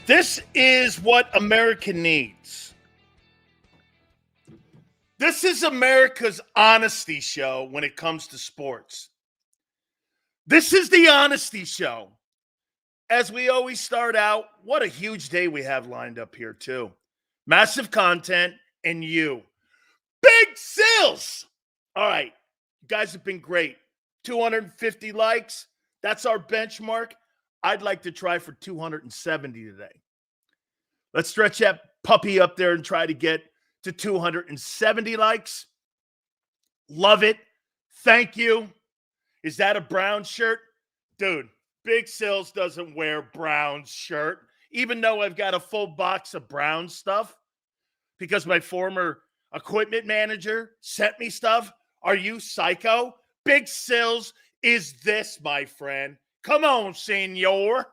This is what America needs. This is America's honesty show when it comes to sports. This is the honesty show. As we always start out, what a huge day we have lined up here, too. Massive content and you. Big Sills! All right, you guys have been great. 250 likes. That's our benchmark. I'd like to try for 270 today. Let's stretch that puppy up there and try to get to 270 likes. Love it. Thank you. Is that a brown shirt? Dude, Big Sills doesn't wear brown shirt, even though I've got a full box of brown stuff because my former equipment manager sent me stuff. Are you psycho? Big Sills is this, my friend. Come on, senor.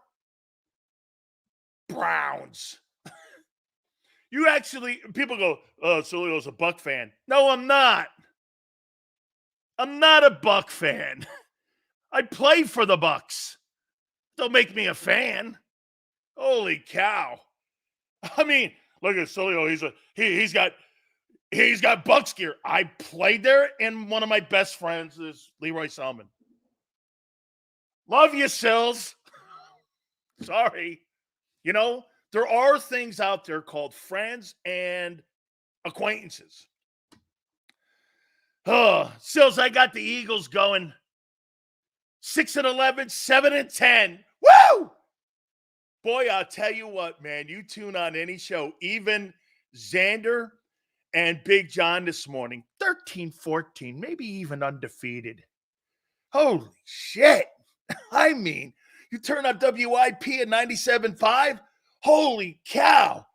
Browns. You actually, people go, oh, Sileo's a Buck fan. No, I'm not. I'm not a Buck fan. I play for the Bucks. Don't make me a fan. Holy cow. I mean, look at Sileo. He's got Bucks gear. I played there, and one of my best friends is Leroy Selman. Love you, Sills. Sorry. You know, there are things out there called friends and acquaintances. Oh, Sills, I got the Eagles going 6-11, 7-10. Woo! Boy, I'll tell you what, man. You tune on any show, even Xander and Big John this morning, 13-14, maybe even undefeated. Holy shit. I mean, you turn on WIP at 97.5. Holy cow.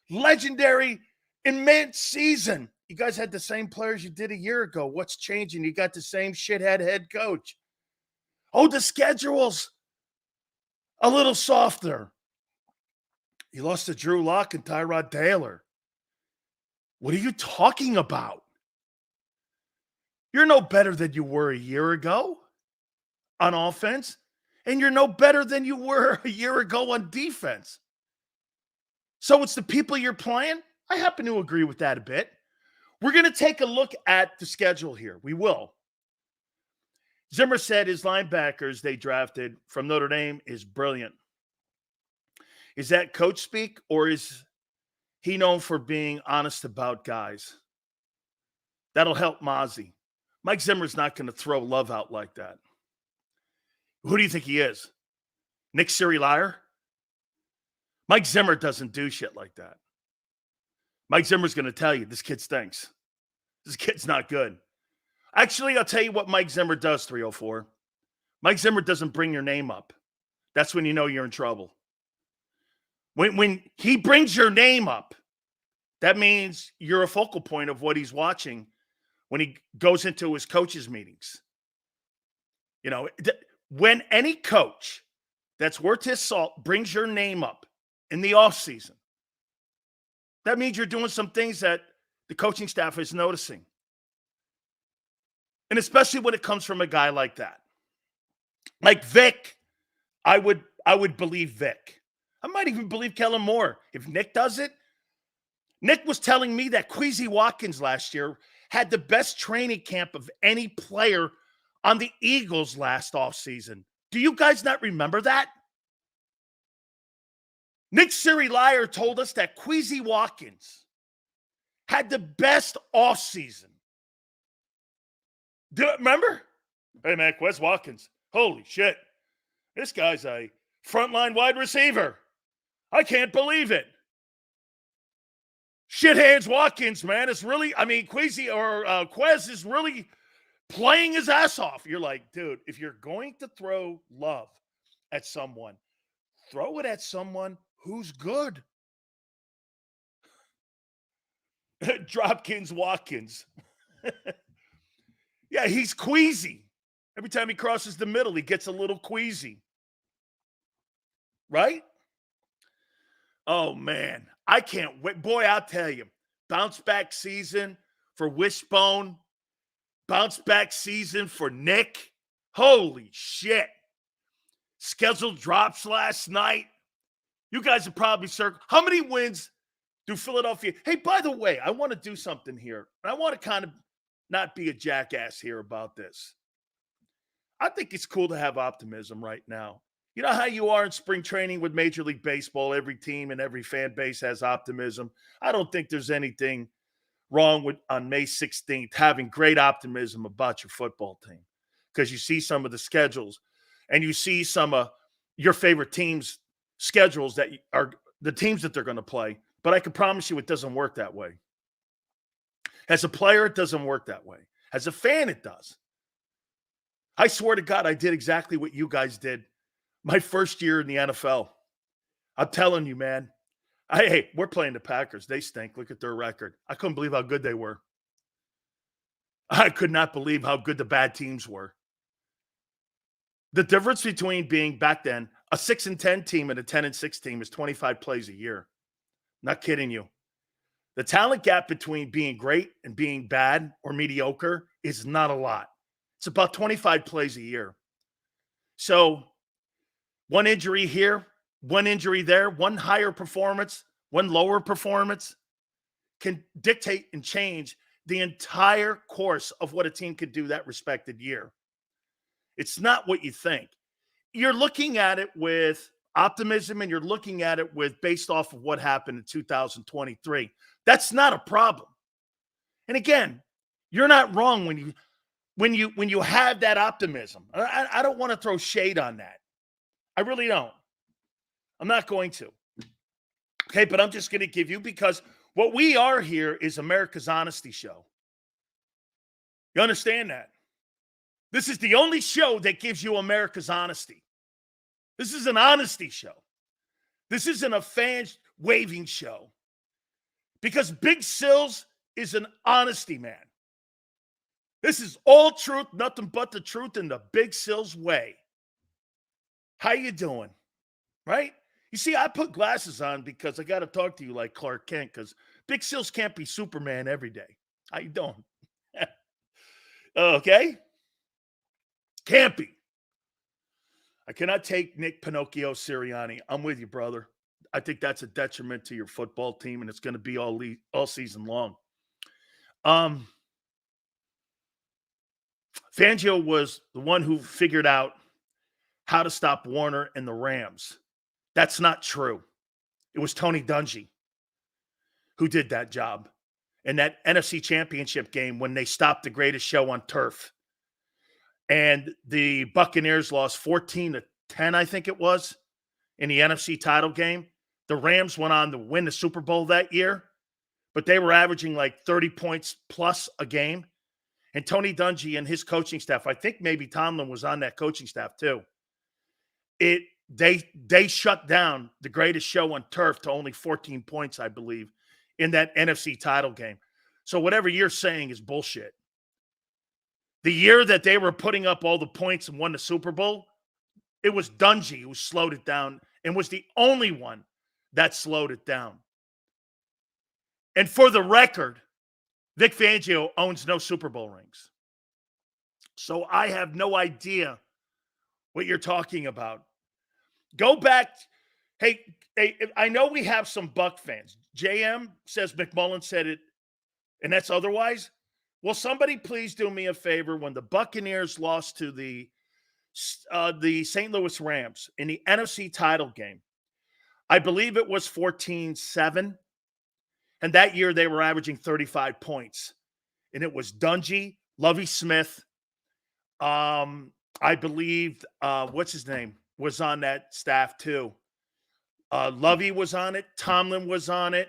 Legendary, immense season. You guys had the same players you did a year ago. What's changing? You got the same shithead head coach. Oh, the schedule's a little softer. You lost to Drew Lock and Tyrod Taylor. What are you talking about? You're no better than you were a year ago on offense, and you're no better than you were a year ago on defense. So it's the people you're playing? I happen to agree with that a bit. We're going to take a look at the schedule here. We will. Zimmer said his linebackers they drafted from Notre Dame is brilliant. Is that coach speak, or is he known for being honest about guys? That'll help Mozzie. Mike Zimmer's not going to throw love out like that. Who do you think he is? Nick Sirianni? Mike Zimmer doesn't do shit like that. Mike Zimmer's going to tell you, this kid stinks. This kid's not good. Actually, I'll tell you what Mike Zimmer does, 304. Mike Zimmer doesn't bring your name up. That's when you know you're in trouble. When he brings your name up, that means you're a focal point of what he's watching when he goes into his coaches' meetings. You know, when any coach that's worth his salt brings your name up in the offseason, that means you're doing some things that the coaching staff is noticing. And especially when it comes from a guy like that. Like Vic, I would believe Vic. I might even believe Kellen Moore. If Nick does it, Nick was telling me that Queasy Watkins last year had the best training camp of any player on the Eagles last offseason. Do you guys not remember that? Nick Sirianni told us that Queasy Watkins had the best offseason. Remember? Hey, man, Quez Watkins. Holy shit. This guy's a frontline wide receiver. I can't believe it. Shithands Watkins, man, is really, Quez is really playing his ass off. You're like, dude, if you're going to throw love at someone, throw it at someone who's good. Dropkins Watkins. Yeah, he's queasy. Every time he crosses the middle, he gets a little queasy. Right? Oh, man. I can't wait. Boy, I'll tell you. Bounce back season for Wishbone. Bounce back season for Nick. Holy shit. Schedule drops last night. You guys are probably circling. How many wins do Philadelphia? Hey, by the way, I want to do something here. I want to kind of not be a jackass here about this. I think it's cool to have optimism right now. You know how you are in spring training with Major League Baseball? Every team and every fan base has optimism. I don't think there's anything wrong with on May 16th having great optimism about your football team, because you see some of the schedules and you see some of your favorite teams' schedules that are the teams that they're going to play. But I can promise you it doesn't work that way. As a player, it doesn't work that way. As a fan, it does. I swear to God, I did exactly what you guys did my first year in the NFL. I'm telling you, man. Hey, we're playing the Packers. They stink. Look at their record. I couldn't believe how good they were. I could not believe how good the bad teams were. The difference between being back then a 6-10 team and a 10-6 team is 25 plays a year. Not kidding you. The talent gap between being great and being bad or mediocre is not a lot. It's about 25 plays a year. So one injury here, one injury there, one higher performance, one lower performance can dictate and change the entire course of what a team could do that respected year. It's not what you think. You're looking at it with optimism and you're looking at it with based off of what happened in 2023. That's not a problem. And again, you're not wrong when you have that optimism. I don't want to throw shade on that. I really don't. I'm not going to. Okay, but I'm just going to give you, because what we are here is America's honesty show. You understand that? This is the only show that gives you America's honesty. This is an honesty show. This isn't a fan waving show. Because Big Sills is an honesty man. This is all truth, nothing but the truth in the Big Sills way. How you doing? Right? You see, I put glasses on because I got to talk to you like Clark Kent, because Big Sills can't be Superman every day. How you doing? Okay? Can't be. I cannot take Nick Pinocchio Sirianni. I'm with you, brother. I think that's a detriment to your football team, and it's going to be all season long. Fangio was the one who figured out how to stop Warner and the Rams. That's not true. It was Tony Dungy who did that job in that NFC Championship game when they stopped the greatest show on turf. And the Buccaneers lost 14-10, I think it was, in the NFC title game. The Rams went on to win the Super Bowl that year, but they were averaging like 30 points plus a game. And Tony Dungy and his coaching staff, I think maybe Tomlin was on that coaching staff too. They shut down the greatest show on turf to only 14 points, I believe, in that NFC title game. So whatever you're saying is bullshit. The year that they were putting up all the points and won the Super Bowl, it was Dungy who slowed it down and was the only one that slowed it down. And for the record, Vic Fangio owns no Super Bowl rings. So I have no idea what you're talking about. Go back. Hey, I know we have some Buck fans. JM says McMullen said it, and that's otherwise. Will somebody please do me a favor? When the Buccaneers lost to the St. Louis Rams in the NFC title game, I believe it was 14-7. And that year they were averaging 35 points. And it was Dungy, Lovie Smith. I believe, what's his name, was on that staff too. Lovie was on it. Tomlin was on it.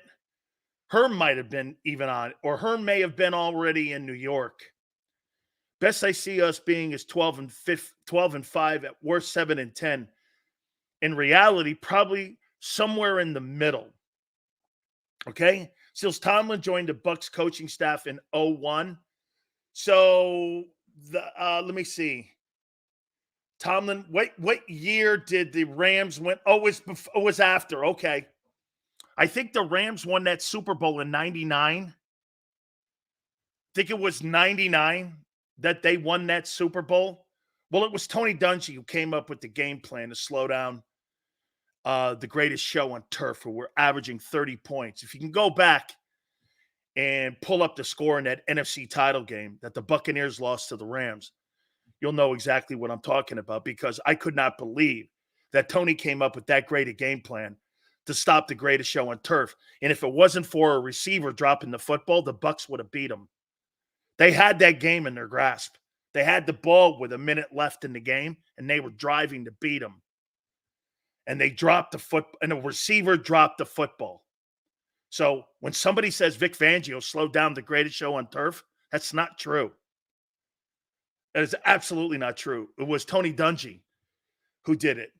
Herm might have been even on it, or Herm may have been already in New York. Best I see us being is 12-5, at worst 7-10. In reality, probably somewhere in the middle. Okay? Seals Tomlin joined the Bucs coaching staff in 2001. So let me see. Tomlin, what year did the Rams win? Oh, it was after. Okay. I think the Rams won that Super Bowl in 99. I think it was 99 that they won that Super Bowl. Well, it was Tony Dungy who came up with the game plan to slow down the greatest show on turf, where we're averaging 30 points. If you can go back and pull up the score in that NFC title game that the Buccaneers lost to the Rams, you'll know exactly what I'm talking about, because I could not believe that Tony came up with that great a game plan to stop the greatest show on turf. And if it wasn't for a receiver dropping the football, the Bucs would have beat them. They had that game in their grasp. They had the ball with a minute left in the game, and they were driving to beat them. And they dropped the foot, and the receiver dropped the football. So when somebody says Vic Fangio slowed down the greatest show on turf, that's not true. That is absolutely not true. It was Tony Dungy who did it.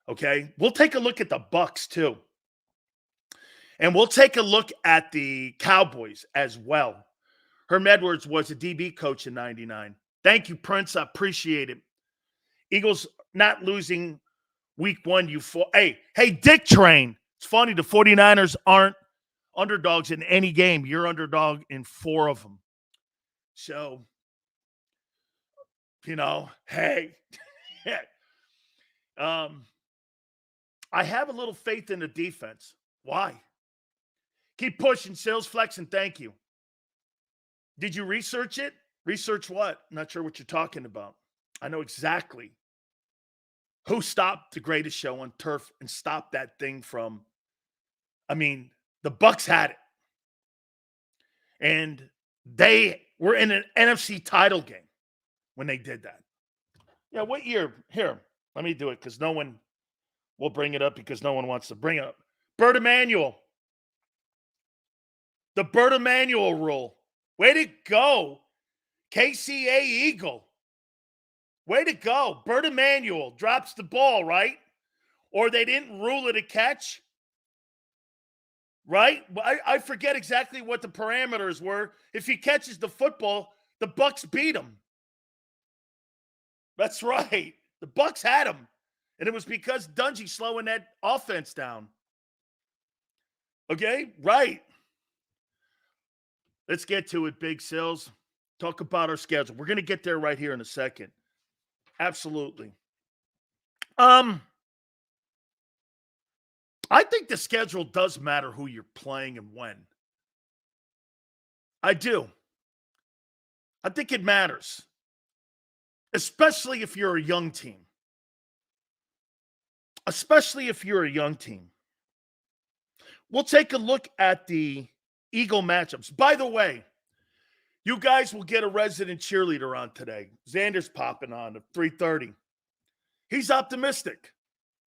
Okay? We'll take a look at the Bucs too. And we'll take a look at the Cowboys as well. Herm Edwards was a DB coach in 99. Thank you, Prince. I appreciate it. Eagles not losing week 1. Hey, Dick Train. It's funny, the 49ers aren't underdogs in any game. You're underdog in 4 of them. So, hey. I have a little faith in the defense. Why? Keep pushing, sales flexing. Thank you. Did you research it? Research what? Not sure what you're talking about. I know exactly who stopped the greatest show on turf and stopped that thing from, the Bucs had it. And they were in an NFC title game when they did that. Yeah, what year? Here, let me do it, because no one will bring it up, because no one wants to bring it up. Bert Emanuel. The Bert Emanuel rule. Way to go, KCA Eagle. Way to go. Bert Emanuel drops the ball, right? Or they didn't rule it a catch, right? I forget exactly what the parameters were. If he catches the football, the Bucs beat him. That's right. The Bucs had him. And it was because Dungy slowing that offense down. Okay? Right. Let's get to it, Big Sills. Talk about our schedule. We're going to get there right here in a second. Absolutely. I think the schedule does matter who you're playing and when. I do. I think it matters. Especially if you're a young team. We'll take a look at the Eagle matchups. By the way, you guys will get a resident cheerleader on today. Xander's popping on at 3:30. He's optimistic.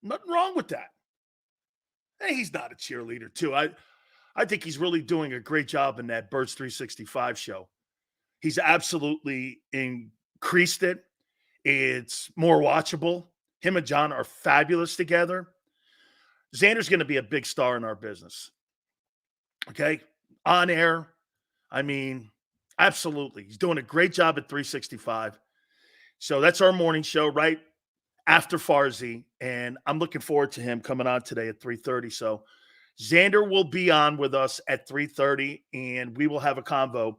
Nothing wrong with that. Hey, he's not a cheerleader, too. I think he's really doing a great job in that Birds 365 show. He's absolutely increased it. It's more watchable. Him and John are fabulous together. Xander's going to be a big star in our business. Okay? On air. Absolutely. He's doing a great job at 365. So that's our morning show right after Farzi. And I'm looking forward to him coming on today at 3:30. So Xander will be on with us at 3:30, and we will have a convo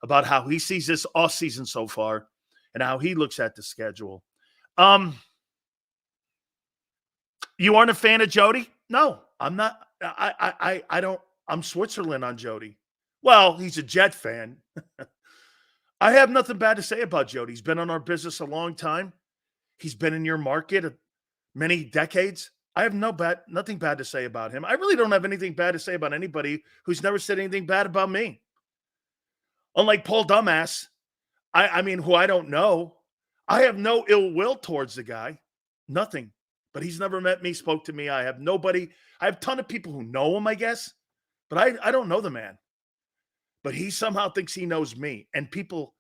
about how he sees this off season so far and how he looks at the schedule. You aren't a fan of Jody? No, I'm not. I don't. I'm Switzerland on Jody. Well, he's a Jet fan. I have nothing bad to say about Jody. He's been on our business a long time. He's been in your market many decades. I have nothing bad to say about him. I really don't have anything bad to say about anybody who's never said anything bad about me. Unlike Paul Dumbass, who I don't know, I have no ill will towards the guy. Nothing. But he's never met me, spoke to me. I have a ton of people who know him, I guess. But I don't know the man. But he somehow thinks he knows me. And people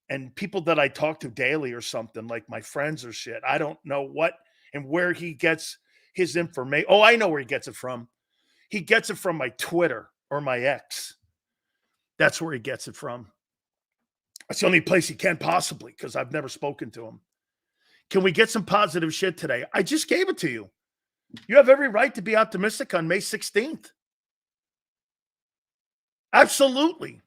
that I talk to daily or something, like my friends or shit, I don't know what and where he gets his information. Oh, I know where he gets it from. He gets it from my Twitter or my X. That's where he gets it from. That's the only place he can possibly, because I've never spoken to him. Can we get some positive shit today? I just gave it to you. You have every right to be optimistic on May 16th. Absolutely.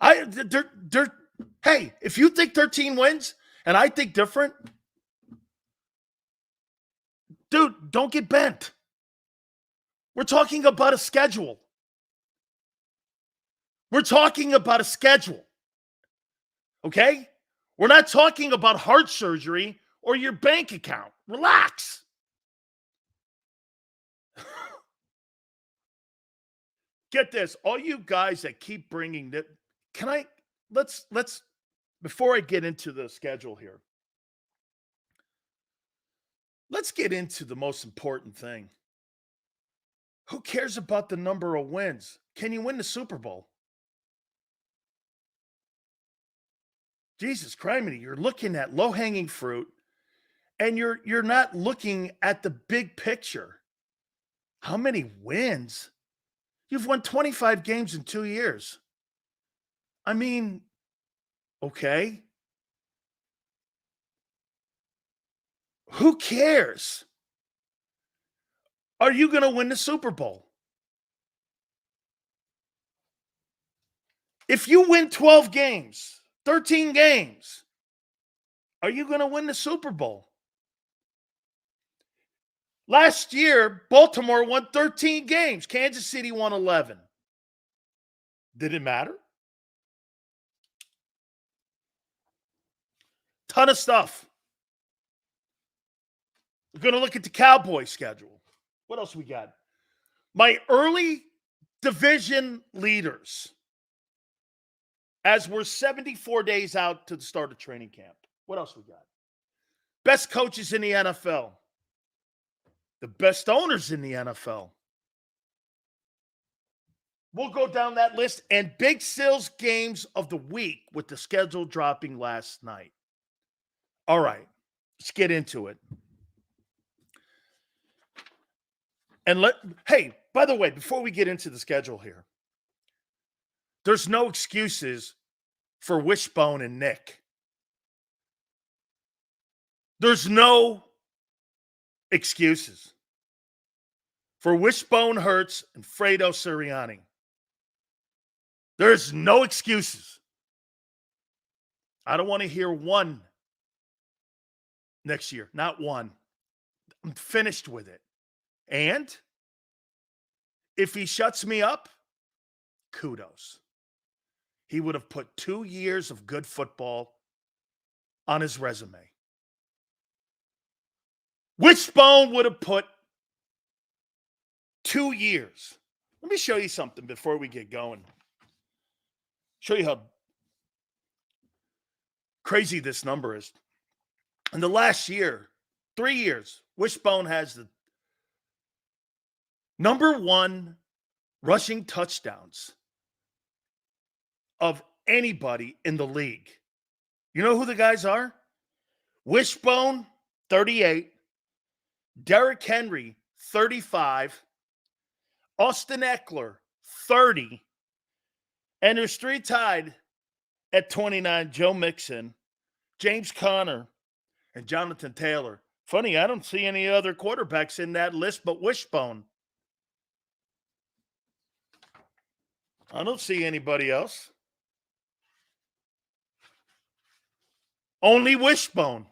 Hey, if you think 13 wins and I think different, Dude, don't get bent. We're talking about a schedule. We're talking about a schedule. Okay? We're not talking about heart surgery or your bank account. Relax. Get this. All you guys that keep bringing that, let's before I get into the schedule here, let's get into the most important thing. Who cares about the number of wins? Can you win the Super Bowl? Jesus Christ, you're looking at low-hanging fruit, and you're not looking at the big picture. How many wins? You've won 25 games in 2 years. I mean, okay. Who cares? Are you going to win the Super Bowl? If you win 12 games, 13 games, are you going to win the Super Bowl? Last year, Baltimore won 13 games. Kansas City won 11. Did it matter? Ton of stuff. We're going to look at the Cowboys schedule. What else we got? My early division leaders, as we're 74 days out to the start of training camp. What else we got? Best coaches in the NFL. The best owners in the NFL. We'll go down that list. And Big Sil's games of the week with the schedule dropping last night. All right, let's get into it. And hey, by the way, before we get into the schedule here, there's no excuses for Wishbone and Nick. There's no excuses for Wishbone Hurts and Fredo Sirianni. There's no excuses. I don't want to hear one next year. Not one. I'm finished with it. And if he shuts me up, kudos. He would have put 2 years of good football on his resume. Wishbone would have put 2 years. Let me show you something before we get going. Show you how crazy this number is. In the last year, 3 years, Wishbone has the number one rushing touchdowns of anybody in the league. You know who the guys are? Wishbone, 38. Derrick Henry, 35. Austin Eckler, 30. And there's 3 tied at 29, Joe Mixon, James Conner, and Jonathan Taylor. Funny, I don't see any other quarterbacks in that list but Wishbone. I don't see anybody else. Only Wishbone.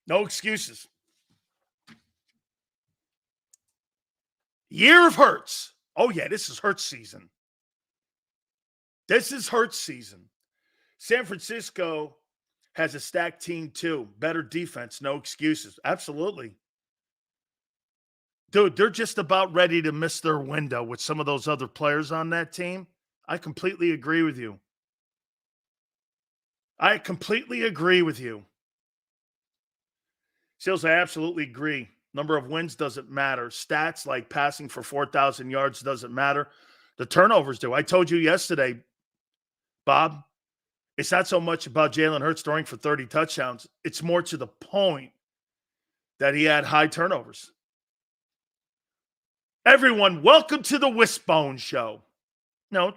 No excuses. Year of Hurts. Oh, yeah, this is Hurts season. This is Hurts season. San Francisco has a stacked team, too. Better defense, no excuses. Absolutely. Dude, they're just about ready to miss their window with some of those other players on that team. I completely agree with you. I completely agree with you. Seals, I absolutely agree. Number of wins doesn't matter. Stats like passing for 4,000 yards doesn't matter. The turnovers do. I told you yesterday, Bob, it's not so much about Jalen Hurts throwing for 30 touchdowns. It's more to the point that he had high turnovers. Everyone, welcome to the Wishbone Show. No,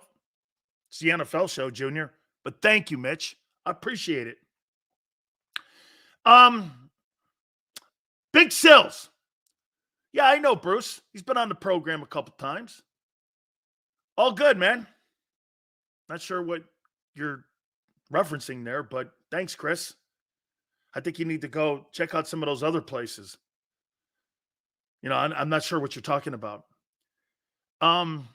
it's the NFL show, Junior. But thank you, Mitch. I appreciate it. Big Sills. Yeah, I know Bruce. He's been on the program a couple times. All good, man. Not sure what you're referencing there, but thanks, Chris. I think you need to go check out some of those other places. I'm not sure what you're talking about. Um,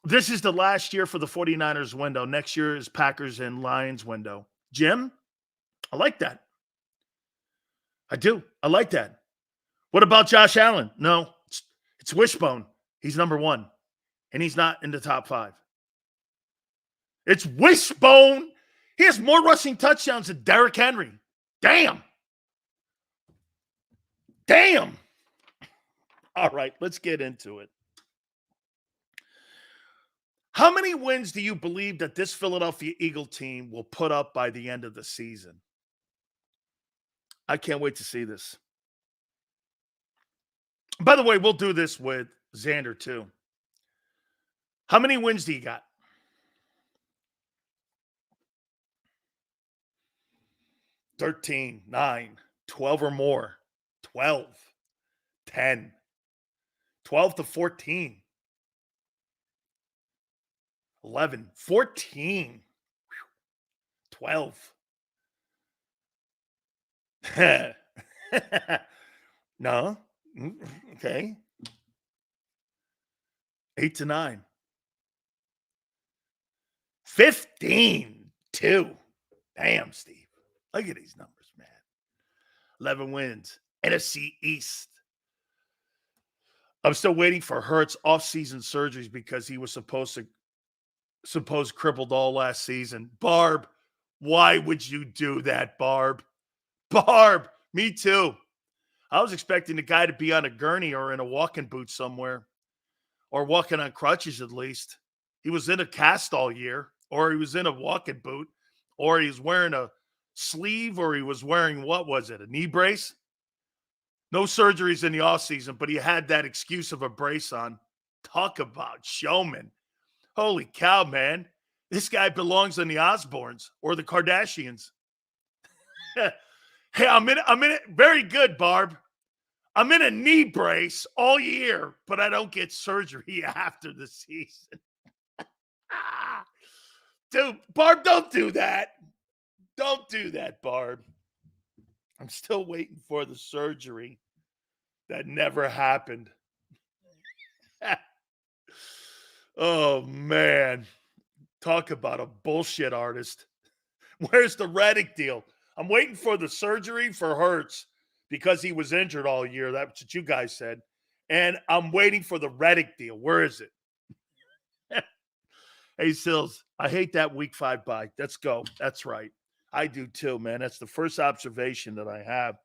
this is the last year for the 49ers window. Next year is Packers and Lions window. Jim, I like that. I do. I like that. What about Josh Allen? No, it's Wishbone. He's number one, and he's not in the top 5. It's Wishbone. He has more rushing touchdowns than Derrick Henry. Damn. All right, let's get into it. How many wins do you believe that this Philadelphia Eagle team will put up by the end of the season? I can't wait to see this. By the way, we'll do this with Xander too. How many wins do you got? 13, 9, 12 or more. 12, 10, 12 to 14, 11, 14, 12. No. Okay. 8 to 9. 15, 2. Damn, Steve. Look at these numbers, man. 11 wins. NFC East. I'm still waiting for Hurts off-season surgeries because he was supposed crippled all last season. Barb, why would you do that, Barb? Barb, me too. I was expecting the guy to be on a gurney or in a walking boot somewhere, or walking on crutches at least. He was in a cast all year, or he was in a walking boot, or he was wearing a sleeve, or he was wearing, what was it, a knee brace? No surgeries in the offseason, but he had that excuse of a brace on. Talk about showman. Holy cow, man. This guy belongs in the Osbournes or the Kardashians. Hey, I'm in it. Very good, Barb. I'm in a knee brace all year, but I don't get surgery after the season. Dude, Barb, don't do that. Don't do that, Barb. I'm still waiting for the surgery that never happened. Oh, man. Talk about a bullshit artist. Where's the Reddick deal? I'm waiting for the surgery for Hurts because he was injured all year. That's what you guys said. And I'm waiting for the Reddick deal. Where is it? Hey, Sills, I hate that week 5 bye. Let's go. That's right. I do too, man. That's the first observation that I have,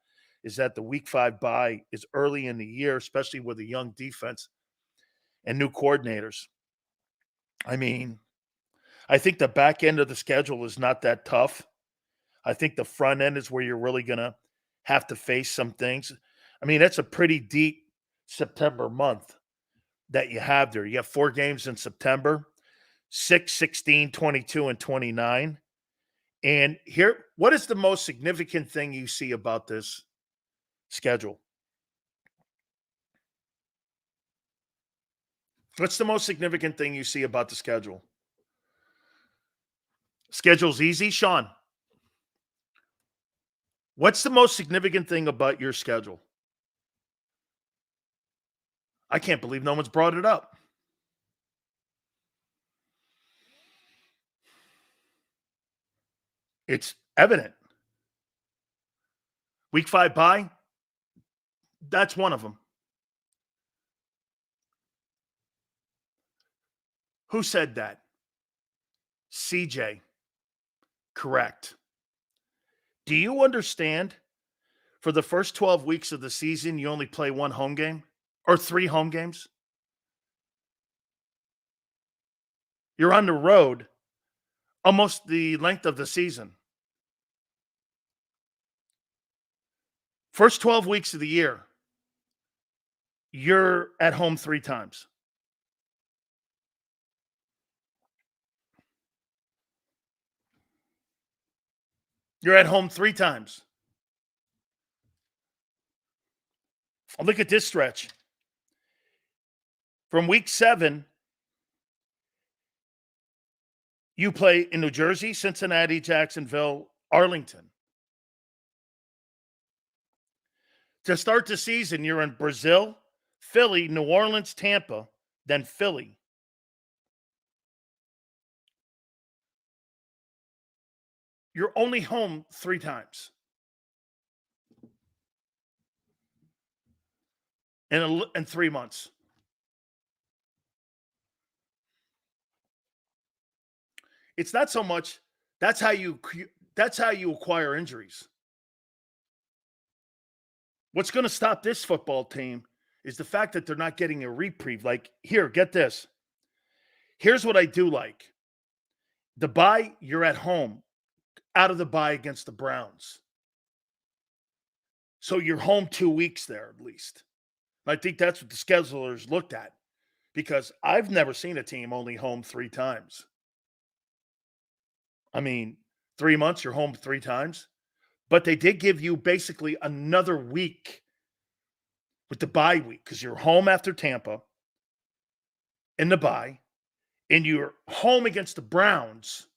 is that the week 5 bye is early in the year, especially with a young defense and new coordinators. I mean, I think the back end of the schedule is not that tough. I think the front end is where you're really going to have to face some things. I mean, that's a pretty deep September month that you have there. You have 4 games in September, 6, 16, 22, and 29. And here, what is the most significant thing you see about this schedule? What's the most significant thing you see about the schedule? Schedule's easy, Sean. What's the most significant thing about your schedule? I can't believe no one's brought it up. It's evident. Week 5 bye, that's one of them. Who said that? CJ. Correct. Do you understand? For the first 12 weeks of the season, you only play 1 home game or 3 home games. You're on the road almost the length of the season. First 12 weeks of the year, you're at home 3 times. You're at home 3 times. Look at this stretch. From week 7, you play in New Jersey, Cincinnati, Jacksonville, Arlington. To start the season, you're in Brazil, Philly, New Orleans, Tampa, then Philly. You're only home 3 times in 3 months. It's not so much that's how you acquire injuries. What's going to stop this football team is the fact that they're not getting a reprieve. Like, here, get this. Here's what I do like. The bye, you're at home, out of the bye against the Browns. So you're home 2 weeks there at least. I think that's what the schedulers looked at because I've never seen a team only home 3 times. I mean, 3 months, you're home 3 times. But they did give you basically another week with the bye week because you're home after Tampa in the bye, and you're home against the Browns.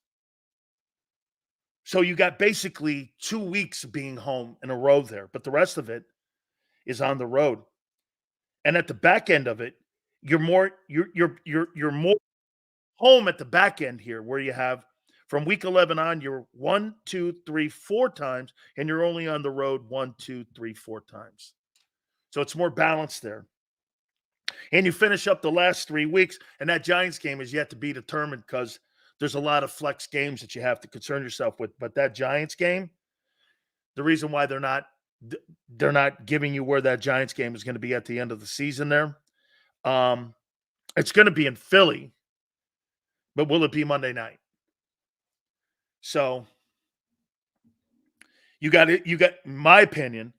So you got basically 2 weeks of being home in a row there, but the rest of it is on the road. And at the back end of it, you're more home at the back end here, where you have from week 11 on, you're 1, 2, 3, 4 times, and you're only on the road 1, 2, 3, 4 times. So it's more balanced there. And you finish up the last 3 weeks, and that Giants game is yet to be determined because there's a lot of flex games that you have to concern yourself with. But that Giants game, the reason why they're not giving you where that Giants game is going to be at the end of the season there, it's going to be in Philly, but will it be Monday night? So you got, in my opinion,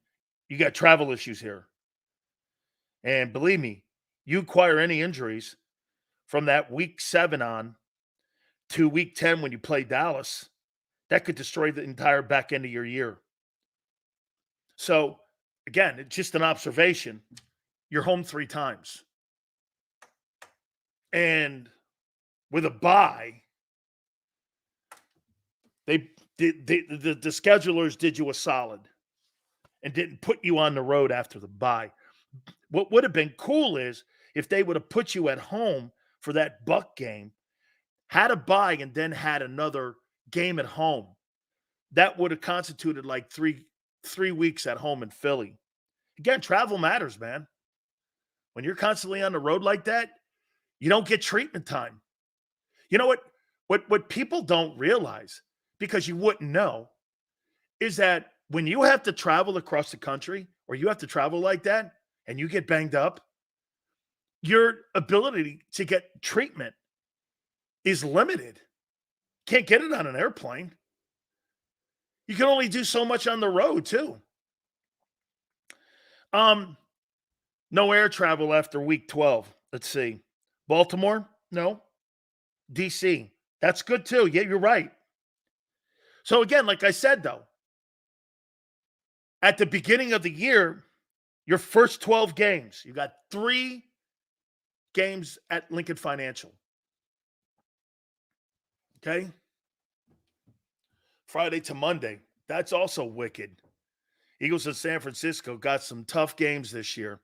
you got travel issues here. And believe me, you acquire any injuries from that week 7 on to week 10 when you play Dallas, that could destroy the entire back end of your year. So, again, it's just an observation. You're home 3 times. And with a bye, the schedulers did you a solid and didn't put you on the road after the bye. What would have been cool is if they would have put you at home for that Buck game, had a bye, and then had another game at home. That would have constituted like three weeks at home in Philly. Again, travel matters, man. When you're constantly on the road like that, you don't get treatment time. You know what people don't realize, because you wouldn't know, is that when you have to travel across the country or you have to travel like that and you get banged up, your ability to get treatment is limited. Can't get it on an airplane. You can only do so much on the road too. No air travel after week 12. Let's see. Baltimore? No. DC. That's good too. Yeah, you're right. So again, like I said though, at the beginning of the year, your first 12 games, you got 3 games at Lincoln Financial. Okay? Friday to Monday. That's also wicked. Eagles in San Francisco got some tough games this year.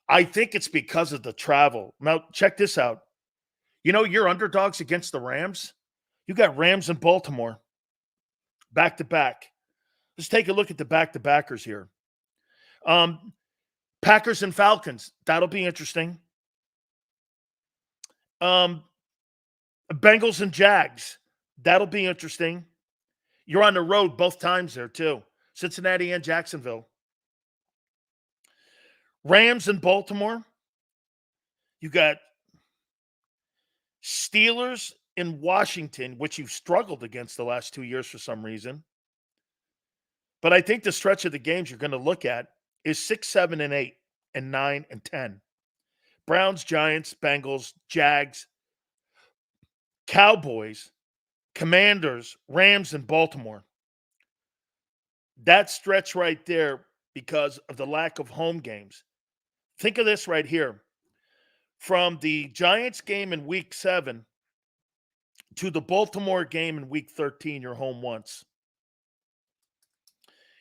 I think it's because of the travel. Now, check this out. You know, your underdogs against the Rams? You got Rams and Baltimore back-to-back. Let's take a look at the back-to-backers here. Packers and Falcons. That'll be interesting. Bengals and Jags. That'll be interesting. You're on the road both times there, too. Cincinnati and Jacksonville. Rams and Baltimore. You got Steelers in Washington, which you've struggled against the last 2 years for some reason. But I think the stretch of the games you're going to look at is 6, 7, and 8, and 9 and 10. Browns, Giants, Bengals, Jags, Cowboys, Commanders, Rams, and Baltimore. That stretch right there, because of the lack of home games. Think of this right here. From the Giants game in week 7 to the Baltimore game in week 13, you're home once.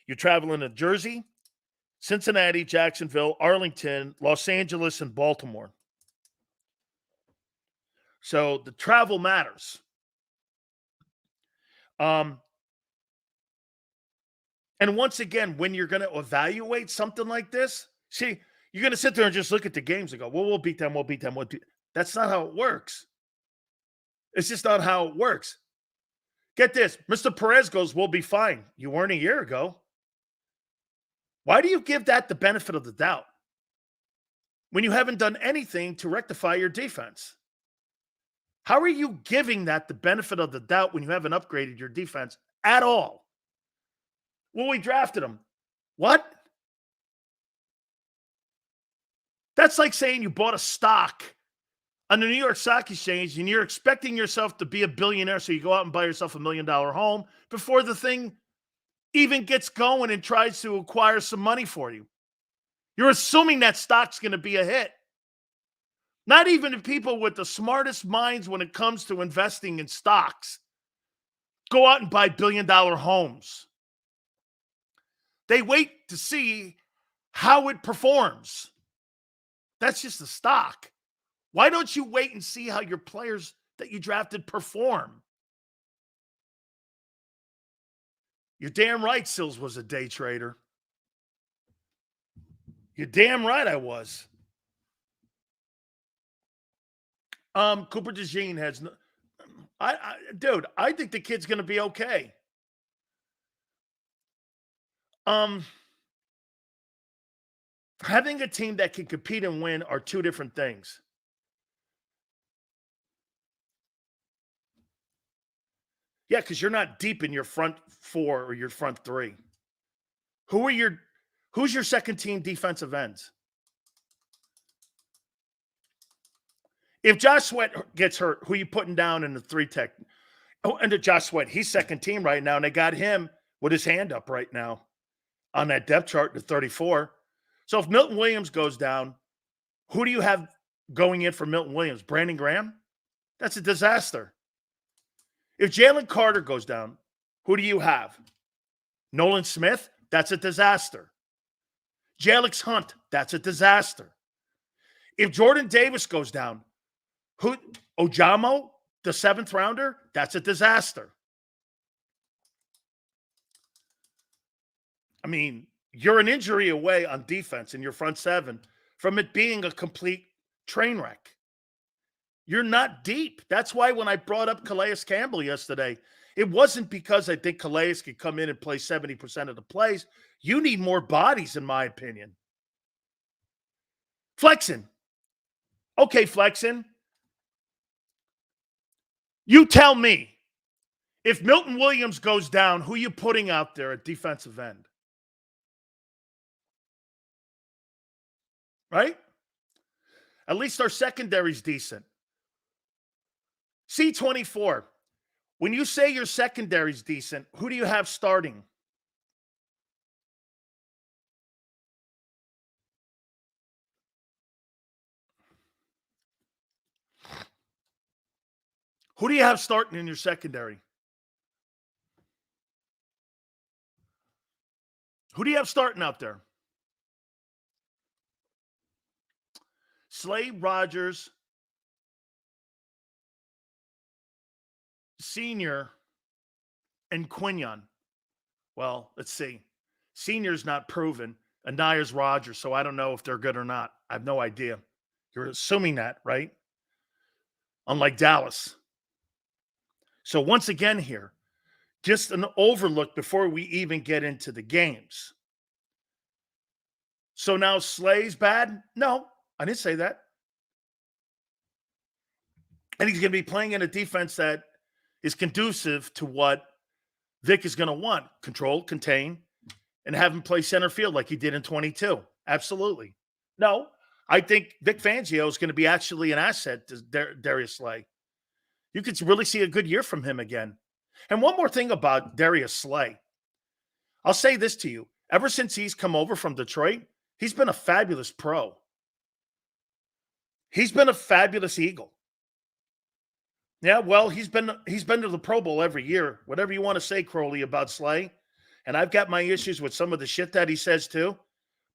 You're traveling to Jersey, Cincinnati, Jacksonville, Arlington, Los Angeles, and Baltimore. So the travel matters. And once again, when you're going to evaluate something like this, see, you're going to sit there and just look at the games and go, well, we'll beat them, we'll beat them, we'll beat. That's not how it works. It's just not how it works. Get this. Mr. Perez goes, we'll be fine. You weren't a year ago. Why do you give that the benefit of the doubt when you haven't done anything to rectify your defense? How are you giving that the benefit of the doubt when you haven't upgraded your defense at all? Well, we drafted him. What? That's like saying you bought a stock on the New York Stock Exchange and you're expecting yourself to be a billionaire, so you go out and buy yourself $1 million home before the thing even gets going and tries to acquire some money for you. You're assuming that stock's going to be a hit. Not even the people with the smartest minds when it comes to investing in stocks go out and buy billion-dollar homes. They wait to see how it performs. That's just a stock. Why don't you wait and see how your players that you drafted perform? You're damn right Sills was a day trader. You're damn right I was. Cooper DeJean has no, dude, I think the kid's going to be okay. Having a team that can compete and win are two different things. Yeah, because you're not deep in your front four or your front three. Who's your second team defensive ends? If Josh Sweat gets hurt, who are you putting down in the 3-tech? Oh, and Josh Sweat, he's second team right now, and they got him with his hand up right now on that depth chart to 34. So if Milton Williams goes down, who do you have going in for Milton Williams? Brandon Graham? That's a disaster. If Jalen Carter goes down, who do you have? Nolan Smith? That's a disaster. Jalix Hunt? That's a disaster. If Jordan Davis goes down, who? Ojamo, the 7th rounder? That's a disaster. I mean, you're an injury away on defense in your front seven from it being a complete train wreck. You're not deep. That's why when I brought up Calais Campbell yesterday, it wasn't because I think Calais could come in and play 70% of the plays. You need more bodies, in my opinion. Flexen. Okay, Flexen. You tell me, if Milton Williams goes down, who are you putting out there at defensive end? Right? At least our secondary's decent. C24, when you say your secondary's decent, who do you have starting? Who do you have starting in your secondary? Who do you have starting out there? Slade Rogers, Senior, and Quinion. Well, let's see. Senior's not proven. Anias Rogers, so I don't know if they're good or not. I have no idea. You're assuming that, right? Unlike Dallas. So once again here, just an overlook before we even get into the games. So now Slay's bad? No, I didn't say that. And he's going to be playing in a defense that is conducive to what Vic is going to want. Control, contain, and have him play center field like he did in 22. Absolutely. No, I think Vic Fangio is going to be actually an asset to Darius Slay. You could really see a good year from him again. And one more thing about Darius Slay. I'll say this to you. Ever since he's come over from Detroit, he's been a fabulous pro. He's been a fabulous Eagle. Yeah, well, he's been to the Pro Bowl every year. Whatever you want to say, Crowley, about Slay. And I've got my issues with some of the shit that he says too.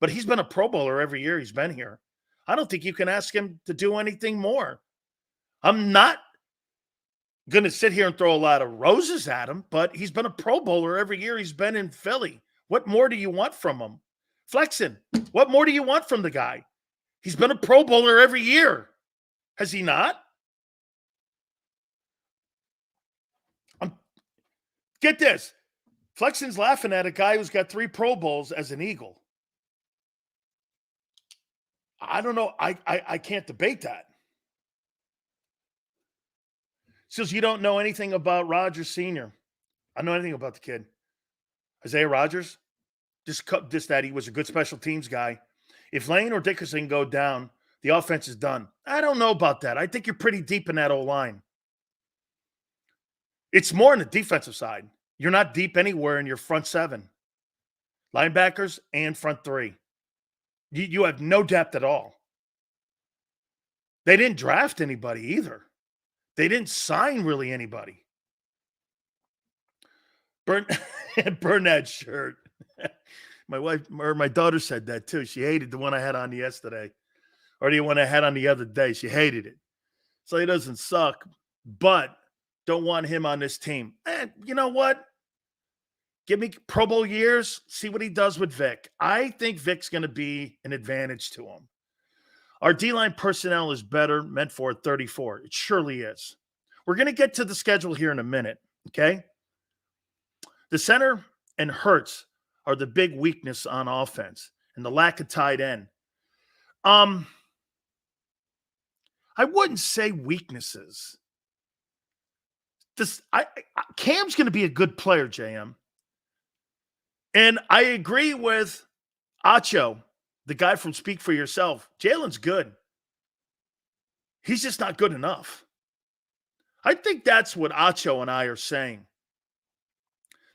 but he's been a Pro Bowler every year he's been here. I don't think you can ask him to do anything more. I'm not going to sit here and throw a lot of roses at him, but he's been a Pro Bowler every year he's been in Philly. What more do you want from him? Flexen, what more do you want from the guy? He's been a Pro Bowler every year. Has he not? Get this. Flexen's laughing at a guy who's got 3 Pro Bowls as an Eagle. I don't know. I can't debate that. Says you don't know anything about Rodgers Sr. I know anything about the kid. Isaiah Rodgers, just that he was a good special teams guy. If Lane or Dickerson go down, the offense is done. I don't know about that. I think you're pretty deep in that O-line. It's more on the defensive side. You're not deep anywhere in your front 7. Linebackers and front 3. You have no depth at all. They didn't draft anybody either. They didn't sign really anybody. Burn that shirt. My wife or my daughter said that too. She hated the one I had on yesterday. Or the one I had on the other day. She hated it. So he doesn't suck. But don't want him on this team. And you know what? Give me Pro Bowl years. See what he does with Vic. I think Vic's going to be an advantage to him. Our D-line personnel is better, meant for 34. It surely is. We're going to get to the schedule here in a minute, okay? The center and Hurts are the big weakness on offense and the lack of tight end. I wouldn't say weaknesses. Cam's going to be a good player, JM. And I agree with Acho, the guy from Speak for Yourself. Jalen's good. He's just not good enough. I think that's what Acho and I are saying.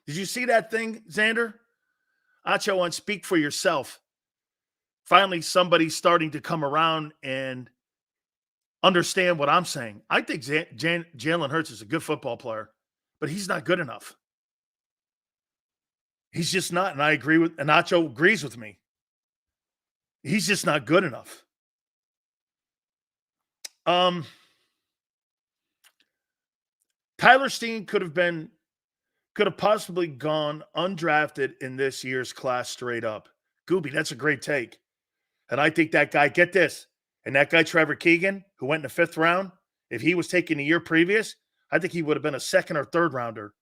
Did you see that thing, Xander? Acho on Speak for Yourself. Finally, somebody's starting to come around and understand what I'm saying. I think Jalen Hurts is a good football player, but he's not good enough. He's just not, and I agree with, and Nacho agrees with me. He's just not good enough. Tyler Steen could have possibly gone undrafted in this year's class straight up. Gooby, that's a great take. And I think that guy, get this, and that guy Trevor Keegan, who went in the 5th round, if he was taken a year previous, I think he would have been a 2nd or 3rd rounder.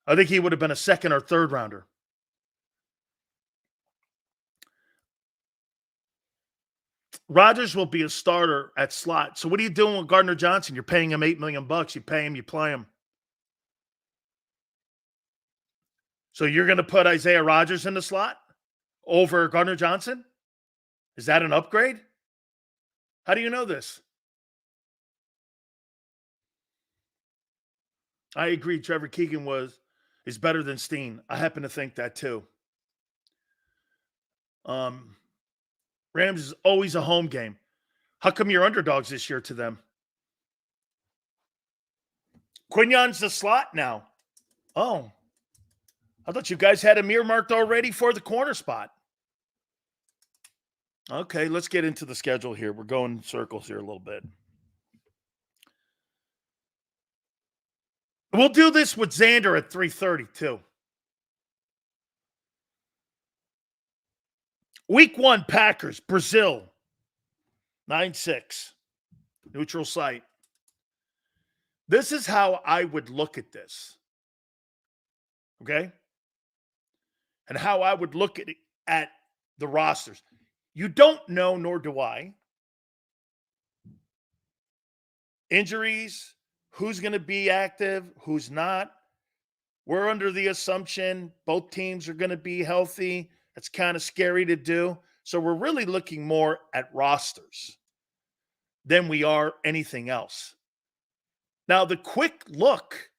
I think he would have been a 2nd or 3rd rounder. Rodgers will be a starter at slot. So what are you doing with Gardner Johnson? You're paying him $8 million. You pay him, you play him. So you're going to put Isaiah Rodgers in the slot over Gardner Johnson? Is that an upgrade? How do you know this? I agree. Trevor Keegan is better than Steen. I happen to think that too. Rams is always a home game. How come you're underdogs this year to them? Quignon's the slot now. Oh. I thought you guys had him earmarked already for the corner spot. Okay, let's get into the schedule here. We're going in circles here a little bit. We'll do this with Xander at 3:30 too. Week 1, Packers, Brazil, 9-6, neutral site. This is how I would look at this, okay? And how I would look at the rosters. You don't know, nor do I. Injuries, who's going to be active, who's not. We're under the assumption both teams are going to be healthy. It's kind of scary to do. So we're really looking more at rosters than we are anything else. Now, the quick look,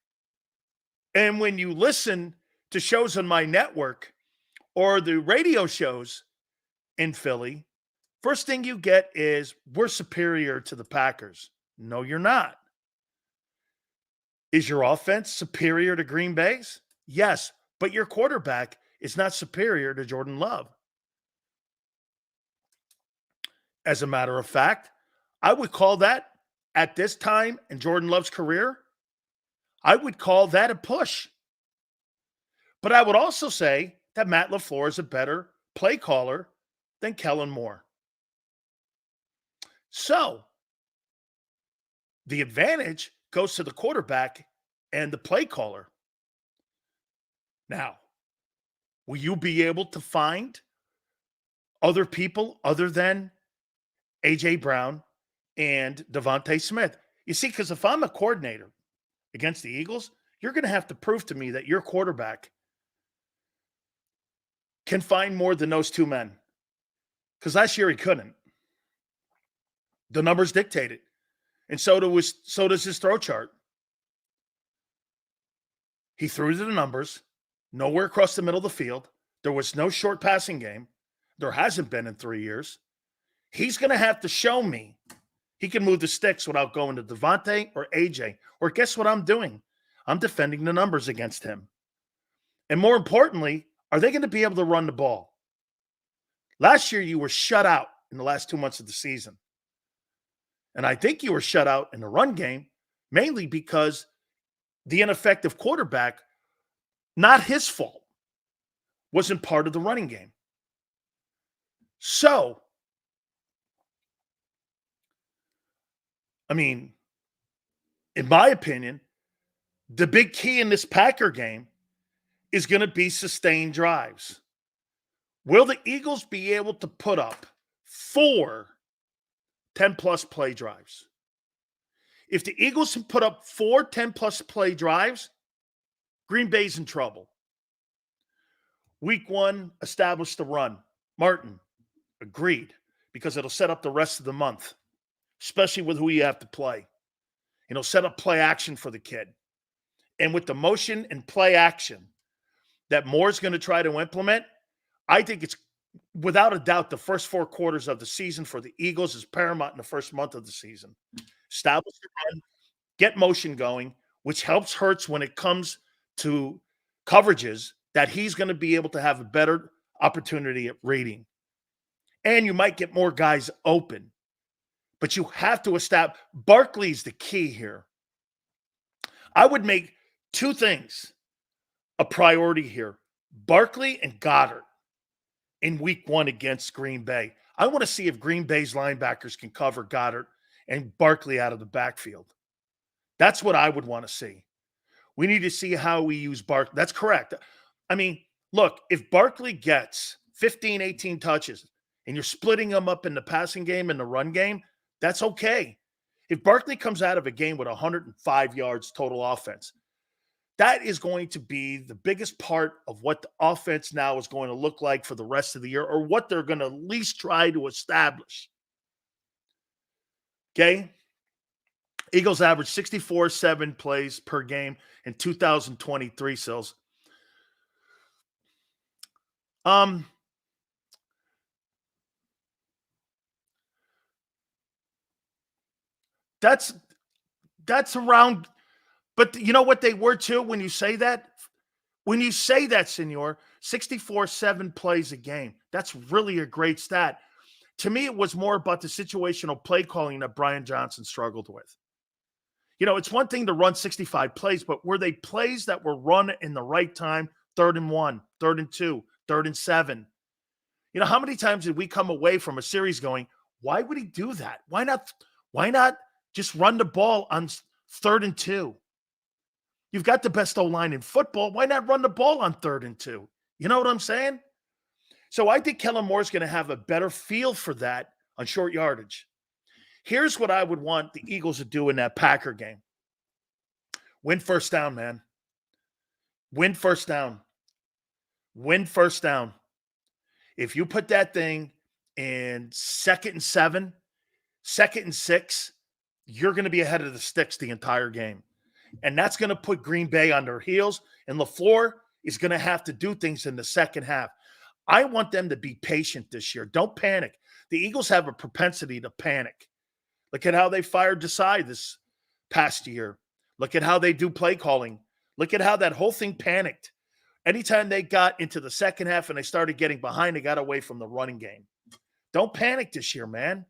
and when you listen to shows on my network or the radio shows in Philly, first thing you get is we're superior to the Packers. No, you're not. Is your offense superior to Green Bay's? Yes, but your quarterback is not superior to Jordan Love. As a matter of fact, I would call that, at this time in Jordan Love's career, I would call that a push. But I would also say that Matt LaFleur is a better play caller than Kellen Moore. So the advantage goes to the quarterback and the play caller. Now, will you be able to find other people other than A.J. Brown and Devontae Smith? You see, because if I'm a coordinator against the Eagles, you're going to have to prove to me that your quarterback can find more than those two men. Because last year he couldn't. The numbers dictate it. And so does his throw chart. He threw to the numbers, nowhere across the middle of the field. There was no short passing game. There hasn't been in 3 years. He's going to have to show me he can move the sticks without going to Devontae or AJ. Or guess what I'm doing? I'm defending the numbers against him. And more importantly, are they going to be able to run the ball? Last year, you were shut out in the last 2 months of the season. And I think you were shut out in the run game, mainly because the ineffective quarterback, not his fault, wasn't part of the running game. So, I mean, in my opinion, the big key in this Packer game is going to be sustained drives. Will the Eagles be able to put up 4 10-plus play drives? If the Eagles can put up 4 10-plus play drives, Green Bay's in trouble. Week 1, establish the run. Martin, agreed, because it'll set up the rest of the month, especially with who you have to play. It'll set up play action for the kid. And with the motion and play action that Moore's going to try to implement, I think it's without a doubt the first 4 quarters of the season for the Eagles is paramount in the first month of the season. Establish the run, get motion going, which helps Hurts when it comes to coverages that he's going to be able to have a better opportunity at reading. And you might get more guys open. But you have to establish. Barkley's the key here. I would make 2 things a priority here. Barkley and Goddard in week 1 against Green Bay. I want to see if Green Bay's linebackers can cover Goddard and Barkley out of the backfield. That's what I would want to see. We need to see how we use Barkley. That's correct. I mean, look, if Barkley gets 15, 18 touches and you're splitting them up in the passing game and the run game, that's okay. If Barkley comes out of a game with 105 yards total offense, that is going to be the biggest part of what the offense now is going to look like for the rest of the year, or what they're going to at least try to establish. Okay? Eagles average 64.7 plays per game in 2023, Sills. That's around. But you know what they were too when you say that? When you say that, senor, 64.7 plays a game. That's really a great stat. To me, it was more about the situational play calling that Brian Johnson struggled with. You know, it's one thing to run 65 plays, but were they plays that were run in the right time? 3rd and 1, 3rd and 2, 3rd and 7. You know, how many times did we come away from a series going, why would he do that? Why not just run the ball on 3rd and 2? You've got the best O-line in football. Why not run the ball on 3rd and 2? You know what I'm saying? So I think Kellen Moore's going to have a better feel for that on short yardage. Here's what I would want the Eagles to do in that Packer game. Win first down, man. Win first down. Win first down. If you put that thing in 2nd and 7, 2nd and 6, you're going to be ahead of the sticks the entire game. And that's going to put Green Bay on their heels. And LaFleur is going to have to do things in the second half. I want them to be patient this year. Don't panic. The Eagles have a propensity to panic. Look at how they fired Desai this past year. Look at how they do play calling. Look at how that whole thing panicked. Anytime they got into the second half and they started getting behind, they got away from the running game. Don't panic this year, man.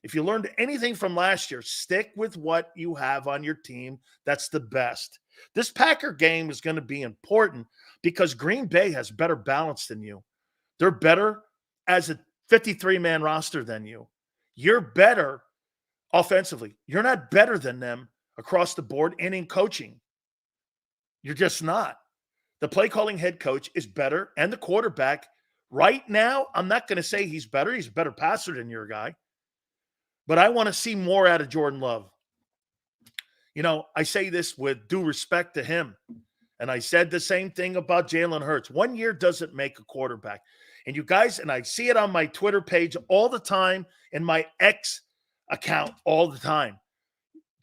If you learned anything from last year, stick with what you have on your team. That's the best. This Packer game is going to be important because Green Bay has better balance than you. They're better as a 53-man roster than you. You're better offensively. You're not better than them across the board and in coaching. You're just not. The play calling head coach is better, and the quarterback right now, I'm not going to say he's better. He's a better passer than your guy. But I want to see more out of Jordan Love. You know, I say this with due respect to him. And I said the same thing about Jalen Hurts. 1 year doesn't make a quarterback. And you guys, and I see it on my Twitter page all the time, in my X account all the time.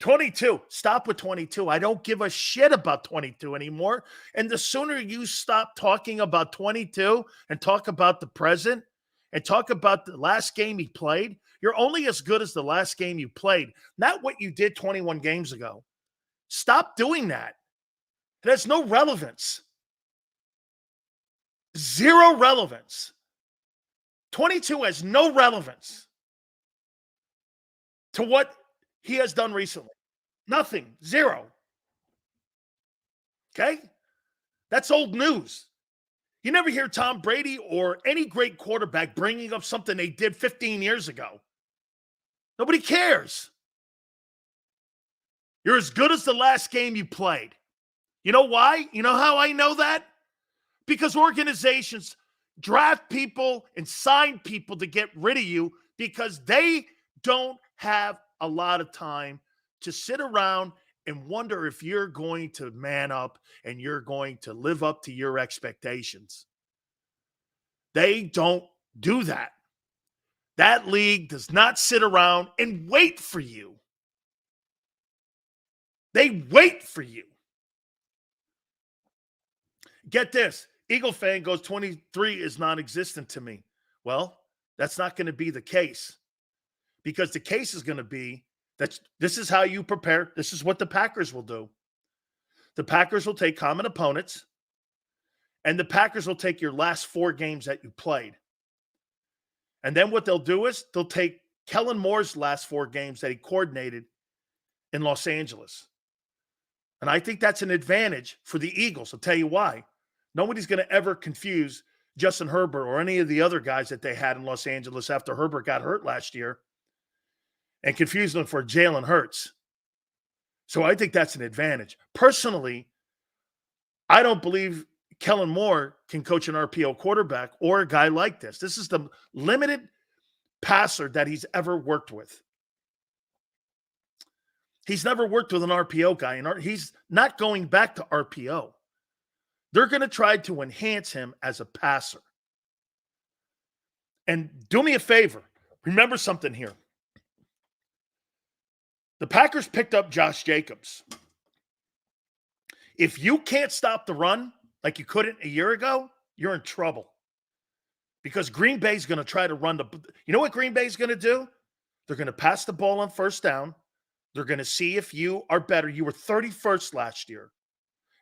22. Stop with 22. I don't give a shit about 22 anymore. And the sooner you stop talking about 22 and talk about the present and talk about the last game he played, you're only as good as the last game you played, not what you did 21 games ago. Stop doing that. It has no relevance. Zero relevance. 22 has no relevance to what he has done recently. Nothing. Zero. Okay? That's old news. You never hear Tom Brady or any great quarterback bringing up something they did 15 years ago. Nobody cares. You're as good as the last game you played. You know why? You know how I know that? Because organizations draft people and sign people to get rid of you because they don't have a lot of time to sit around and wonder if you're going to man up and you're going to live up to your expectations. They don't do that. That league does not sit around and wait for you. They wait for you. Get this. Eagle fan goes, 23 is non-existent to me. Well, that's not going to be the case, because the case is going to be that this is how you prepare. This is what the Packers will do. The Packers will take common opponents, and the Packers will take your last 4 games that you played. And then what they'll do is they'll take Kellen Moore's last 4 games that he coordinated in Los Angeles. And I think that's an advantage for the Eagles. I'll tell you why. Nobody's going to ever confuse Justin Herbert or any of the other guys that they had in Los Angeles after Herbert got hurt last year and confuse them for Jalen Hurts. So I think that's an advantage. Personally, I don't believe Kellen Moore can coach an RPO quarterback or a guy like this. This is the limited passer that he's ever worked with. He's never worked with an RPO guy, and he's not going back to RPO. They're going to try to enhance him as a passer. And do me a favor. Remember something here. The Packers picked up Josh Jacobs. If you can't stop the run like you couldn't a year ago, you're in trouble. Because Green Bay's going to try to run the – you know what Green Bay's going to do? They're going to pass the ball on first down. They're going to see if you are better. You were 31st last year.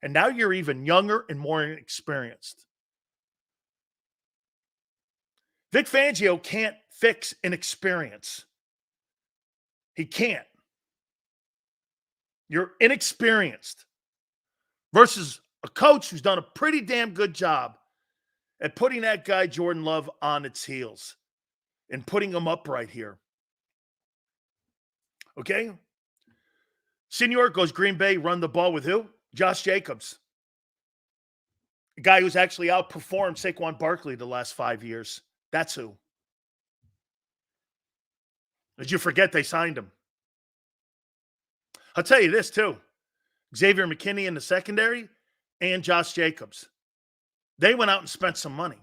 And now you're even younger and more inexperienced. Vic Fangio can't fix inexperience. He can't. You're inexperienced versus a coach who's done a pretty damn good job at putting that guy Jordan Love on its heels and putting him upright here. Okay? Senior goes Green Bay, run the ball with who? Josh Jacobs. A guy who's actually outperformed Saquon Barkley the last 5 years. That's who. Did you forget they signed him? I'll tell you this too. Xavier McKinney in the secondary and Josh Jacobs. They went out and spent some money.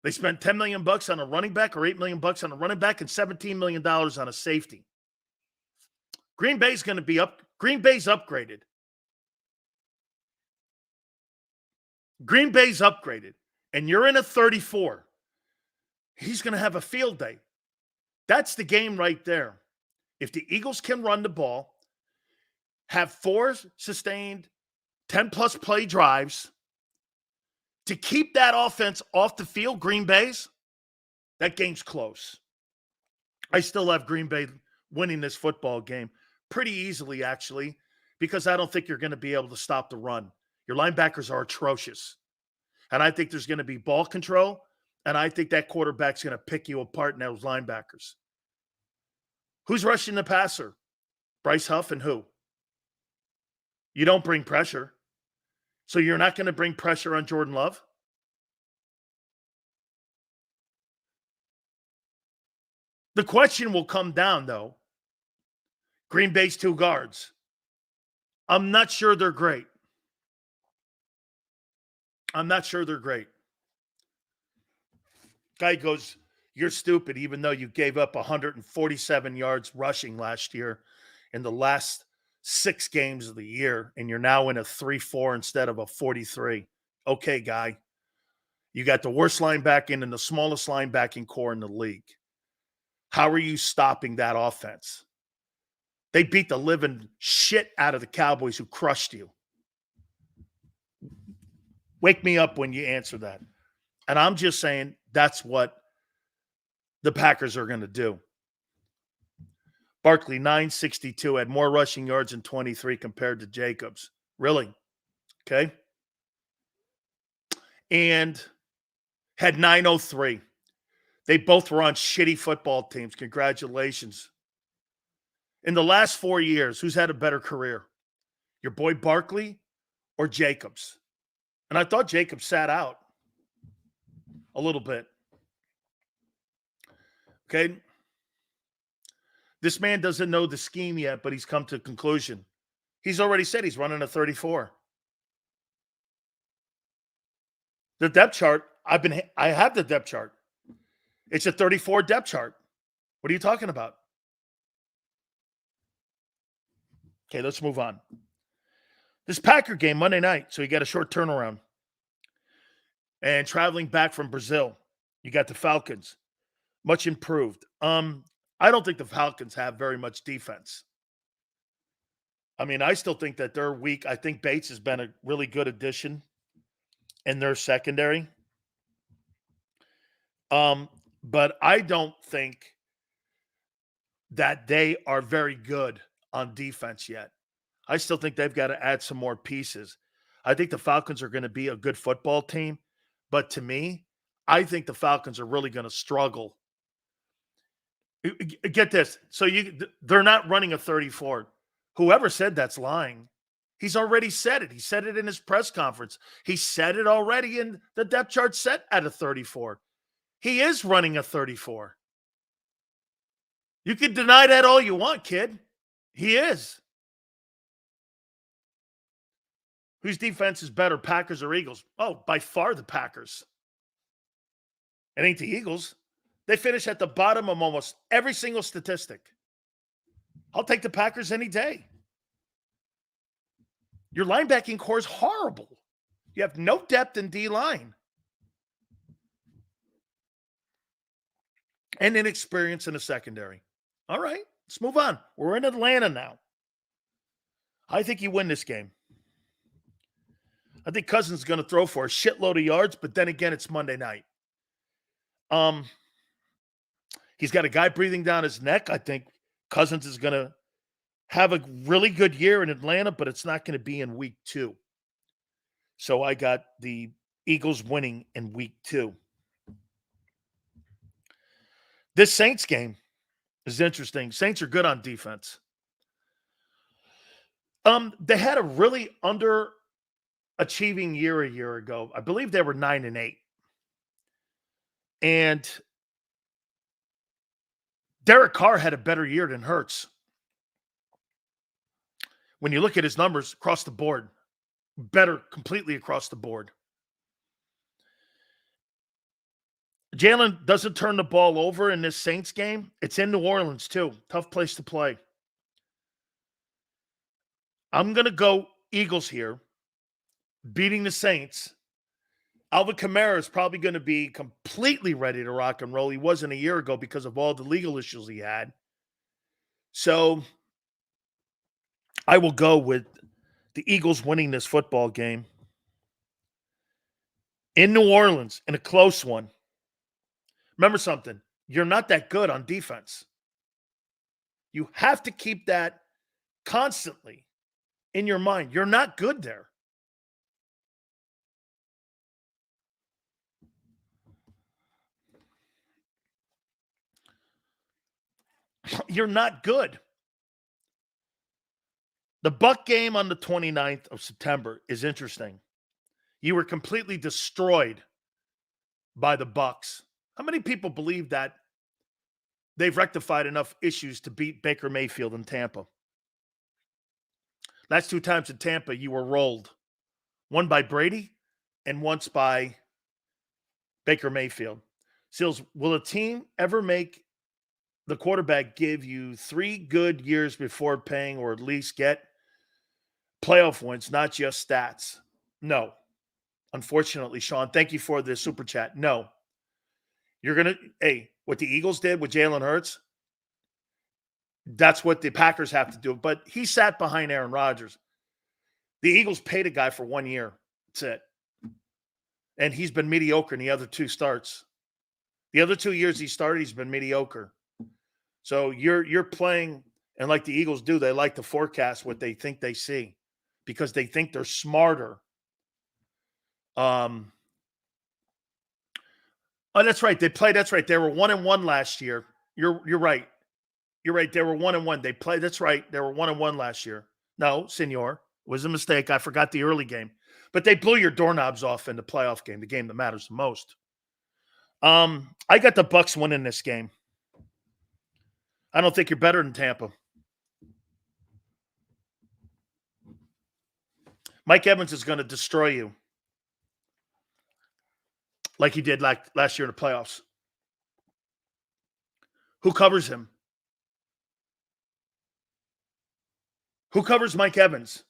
They spent $10 million on a running back or $8 million on a running back and $17 million on a safety. Green Bay's going to be up. Green Bay's upgraded. Green Bay's upgraded. And you're in a 34. He's going to have a field day. That's the game right there. If the Eagles can run the ball, have 4 sustained 10-plus play drives, To keep that offense off the field, Green Bay's, that game's close. I still have Green Bay winning this football game pretty easily, actually, because I don't think you're going to be able to stop the run. Your linebackers are atrocious. And I think there's going to be ball control, and I think that quarterback's going to pick you apart in those linebackers. Who's rushing the passer? Bryce Huff and who? You don't bring pressure. So you're not going to bring pressure on Jordan Love? The question will come down, though. Green Bay's 2 guards. I'm not sure they're great. Guy goes, you're stupid, even though you gave up 147 yards rushing last year in the last 6 games of the year, and you're now in a 3-4 instead of a 43. Okay, guy. You got the worst linebacking and the smallest linebacking core in the league. How are you stopping that offense? They beat the living shit out of the Cowboys, who crushed you. Wake me up when you answer that. And I'm just saying that's what the Packers are going to do. Barkley, 962, had more rushing yards in 23 compared to Jacobs. Really? Okay. And had 903. They both were on shitty football teams. Congratulations. In the last 4 years, who's had a better career? Your boy Barkley or Jacobs? And I thought Jacobs sat out a little bit. Okay. This man doesn't know the scheme yet, but he's come to a conclusion. He's already said he's running a 34. The depth chart, I have the depth chart. It's a 34 depth chart. What are you talking about? Okay, let's move on. This Packer game Monday night, so you got a short turnaround. And traveling back from Brazil, you got the Falcons. Much improved. I don't think the Falcons have very much defense. I mean, I still think that they're weak. I think Bates has been a really good addition in their secondary. But I don't think that they are very good on defense yet. I still think they've got to add some more pieces. I think the Falcons are going to be a good football team. But to me, I think the Falcons are really going to struggle. Get this. So they're not running a 34. Whoever said that's lying. He's already said it. He said it in his press conference. He said it already in the depth chart set at a 34. He is running a 34. You can deny that all you want, kid. He is. Whose defense is better, Packers or Eagles? Oh, by far the Packers. It ain't the Eagles. They finish at the bottom of almost every single statistic. I'll take the Packers any day. Your linebacking core is horrible. You have no depth in D-line. And inexperience in the secondary. All right, let's move on. We're in Atlanta now. I think you win this game. I think Cousins is going to throw for a shitload of yards, but then again, it's Monday night. He's got a guy breathing down his neck. I think Cousins is going to have a really good year in Atlanta, but it's not going to be in week 2. So I got the Eagles winning in week 2. This Saints game is interesting. Saints are good on defense. They had a really underachieving year a year ago. I believe they were 9-8. And Derek Carr had a better year than Hurts. When you look at his numbers across the board, better completely across the board. Jalen doesn't turn the ball over in this Saints game. It's in New Orleans, too. Tough place to play. I'm going to go Eagles here, beating the Saints. Alvin Kamara is probably going to be completely ready to rock and roll. He wasn't a year ago because of all the legal issues he had. So I will go with the Eagles winning this football game. in New Orleans in a close one. Remember something. You're not that good on defense. You have to keep that constantly in your mind. You're not good there. You're not good. The Buck game on the 29th of September is interesting. You were completely destroyed by the Bucks. How many people believe that they've rectified enough issues to beat Baker Mayfield in Tampa? Last 2 times in Tampa, you were rolled. One by Brady and once by Baker Mayfield. Seals, will a team ever make the quarterback give you 3 good years before paying, or at least get playoff wins, not just stats? No. Unfortunately, Sean, thank you for the super chat. No. You're going to, hey, what the Eagles did with Jalen Hurts, that's what the Packers have to do. But he sat behind Aaron Rodgers. The Eagles paid a guy for 1 year. That's it. And he's been mediocre in the other 2 starts. The other 2 years he started, he's been mediocre. So you're playing, and like the Eagles do, they like to forecast what they think they see because they think they're smarter. Oh, that's right. That's right. They were 1-1 last year. You're right. You're right. They were 1-1. They played. That's right. They were 1-1 last year. No, senor, it was a mistake. I forgot the early game, but they blew your doorknobs off in the playoff game, the game that matters the most. I got the Bucks winning this game. I don't think you're better than Tampa. Mike Evans is going to destroy you like he did last year in the playoffs. Who covers him? Who covers Mike Evans?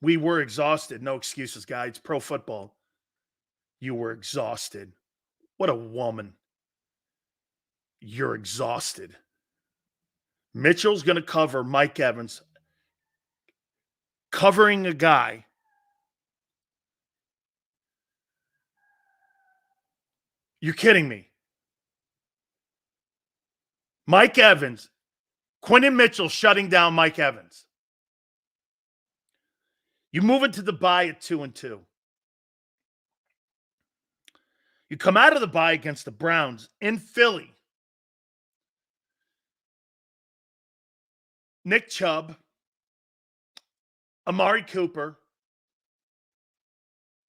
We were exhausted. No excuses, guys. Pro football. You were exhausted. What a woman. You're exhausted. Mitchell's going to cover Mike Evans. Covering a guy. You're kidding me. Mike Evans. Quentin Mitchell shutting down Mike Evans. You move into the bye at 2-2. You come out of the bye against the Browns in Philly. Nick Chubb, Amari Cooper,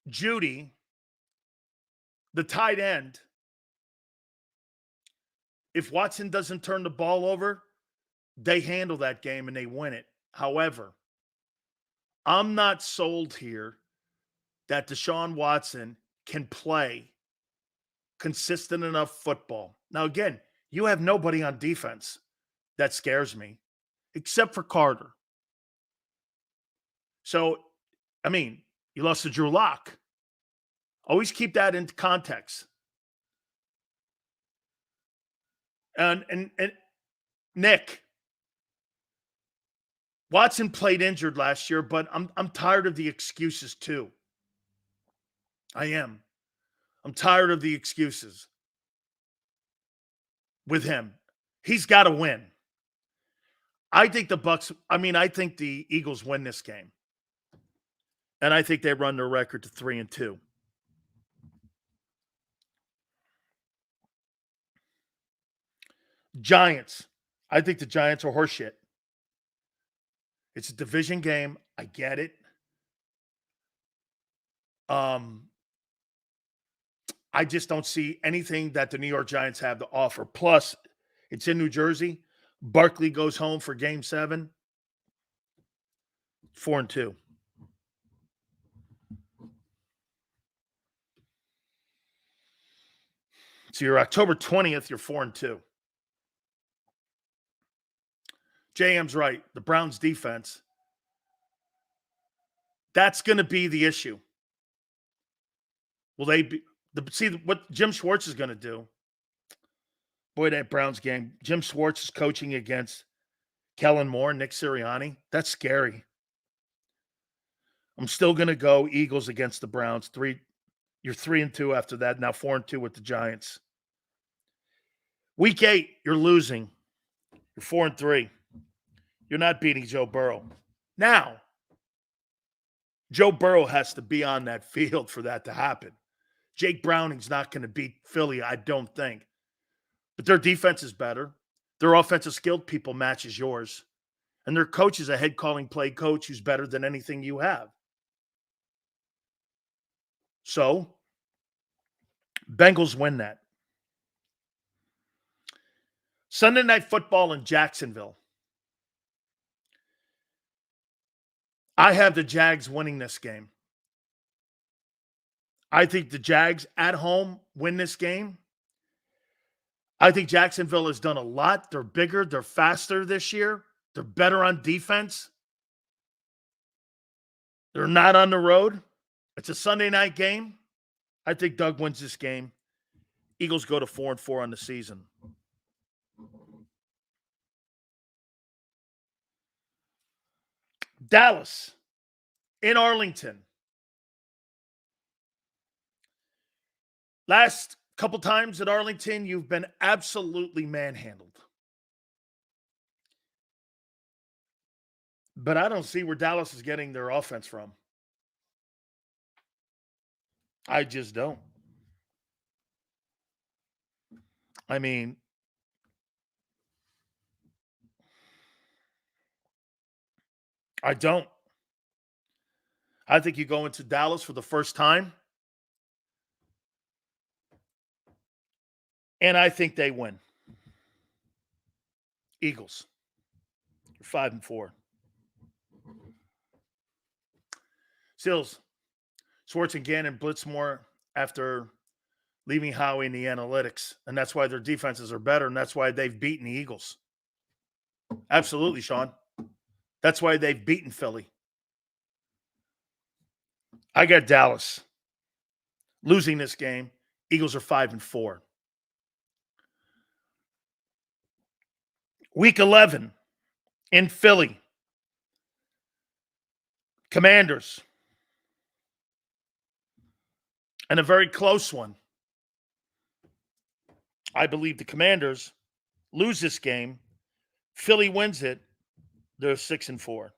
Judy, the tight end. If Watson doesn't turn the ball over, they handle that game and they win it. However, I'm not sold here that Deshaun Watson can play consistent enough football. Now, again, you have nobody on defense that scares me except for Carter. So, I mean, you lost to Drew Lock. Always keep that into context. And Nick, Watson played injured last year, but I'm tired of the excuses too. I am. I'm tired of the excuses with him. He's got to win. I think the Eagles win this game. And I think they run their record to 3-2. Giants. I think the Giants are horseshit. It's a division game. I get it. I just don't see anything that the New York Giants have to offer. Plus, it's in New Jersey. Barkley goes home for Game 7. 4-2. So you're October 20th, you're 4-2. JM's right. The Browns defense. That's going to be the issue. Will they be see what Jim Schwartz is going to do? Boy, that Browns game. Jim Schwartz is coaching against Kellen Moore, Nick Sirianni. That's scary. I'm still going to go Eagles against the Browns. You're 3-2 after that. Now 4-2 with the Giants. Week 8, you're losing. You're 4-3. You're not beating Joe Burrow. Now, Joe Burrow has to be on that field for that to happen. Jake Browning's not going to beat Philly, I don't think. But their defense is better. Their offensive skilled people matches yours. And their coach is a head calling play coach who's better than anything you have. So, Bengals win that. Sunday Night Football in Jacksonville. I have the Jags winning this game. I think the Jags at home win this game. I think Jacksonville has done a lot. They're bigger. They're faster this year. They're better on defense. They're not on the road. It's a Sunday night game. I think Doug wins this game. Eagles go to 4-4 on the season. Dallas in Arlington. Last couple times at Arlington, you've been absolutely manhandled. But I don't see where Dallas is getting their offense from. I just don't. I mean, I don't. I think you go into Dallas for the first time, and I think they win. Eagles. 5-4. Sills, Schwartz and Gannon blitz more after leaving Howie in the analytics, and that's why their defenses are better, and that's why they've beaten the Eagles. Absolutely, Sean. That's why they've beaten Philly. I got Dallas losing this game. Eagles are 5-4. Week 11 in Philly. Commanders. And a very close one. I believe the Commanders lose this game. Philly wins it. They're 6-4.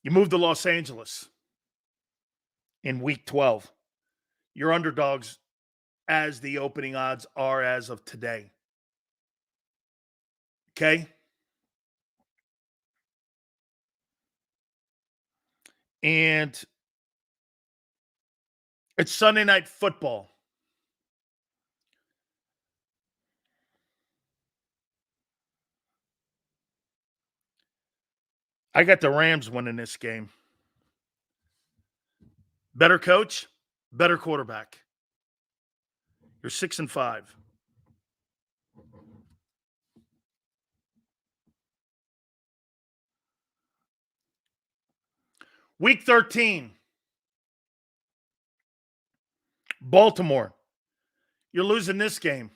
You move to Los Angeles in week 12. Your underdogs, as the opening odds are as of today. Okay? And it's Sunday Night Football. I got the Rams winning this game. Better coach, better quarterback. You're 6-5. Week 13. Baltimore. You're losing this game.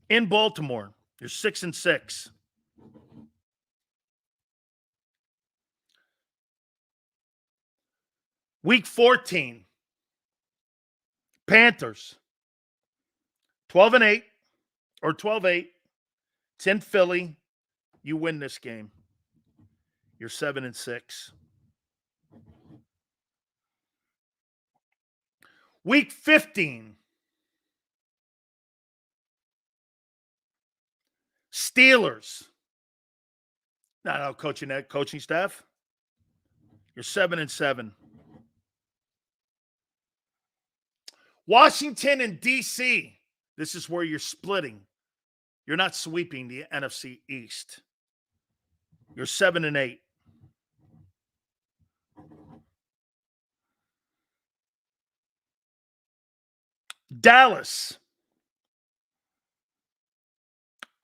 In Baltimore, you're 6-6. Week 14. Panthers. 12-8 or 12-8. It's in Philly. You win this game. You're 7-6. Week 15. Steelers. Not out coaching that coaching staff. You're 7-7. Washington and D.C. This is where you're splitting. You're not sweeping the NFC East. You're 7-8. Dallas.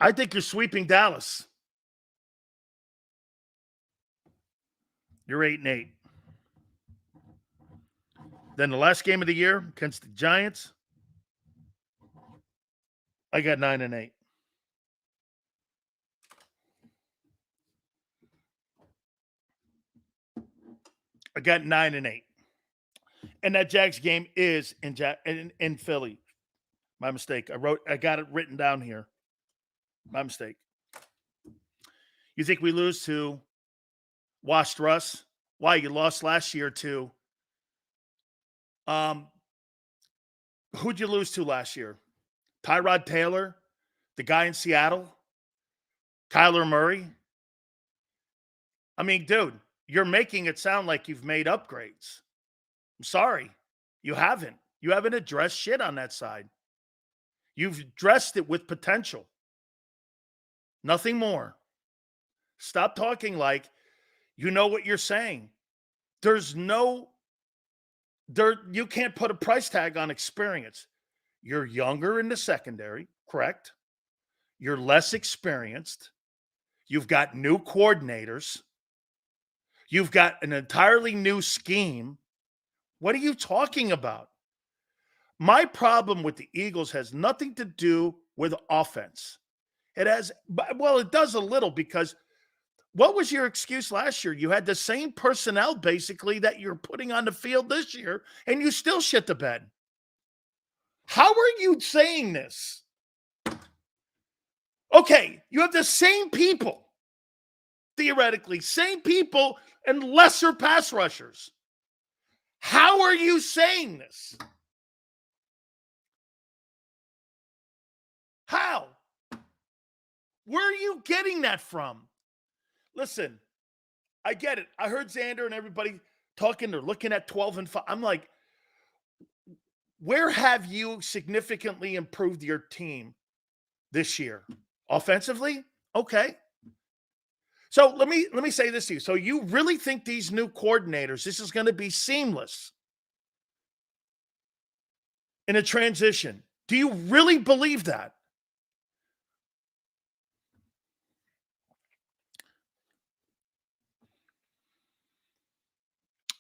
I think you're sweeping Dallas. You're 8-8. Then the last game of the year against the Giants, I got 9-8. I got 9-8. And that Jags game is in Philly. My mistake. I got it written down here. My mistake. You think we lose to Washed Russ? Why? You lost last year to who'd you lose to last year? Tyrod Taylor, the guy in Seattle, Kyler Murray. I mean, dude, you're making it sound like you've made upgrades. I'm sorry. You haven't. You haven't addressed shit on that side. You've dressed it with potential. Nothing more. Stop talking like you know what you're saying. You can't put a price tag on experience. You're younger in the secondary, correct? You're less experienced. You've got new coordinators. You've got an entirely new scheme. What are you talking about? My problem with the Eagles has nothing to do with offense. It does a little because what was your excuse last year? You had the same personnel basically that you're putting on the field this year, and you still shit the bed. How are you saying this? Okay, you have the same people, theoretically, same people and lesser pass rushers. How are you saying this? How? Where are you getting that from? Listen, I get it. I heard Xander and everybody talking. They're looking at 12-5. I'm like, where have you significantly improved your team this year? Offensively? Okay. So let me say this to you. So you really think these new coordinators, this is going to be seamless in a transition? Do you really believe that?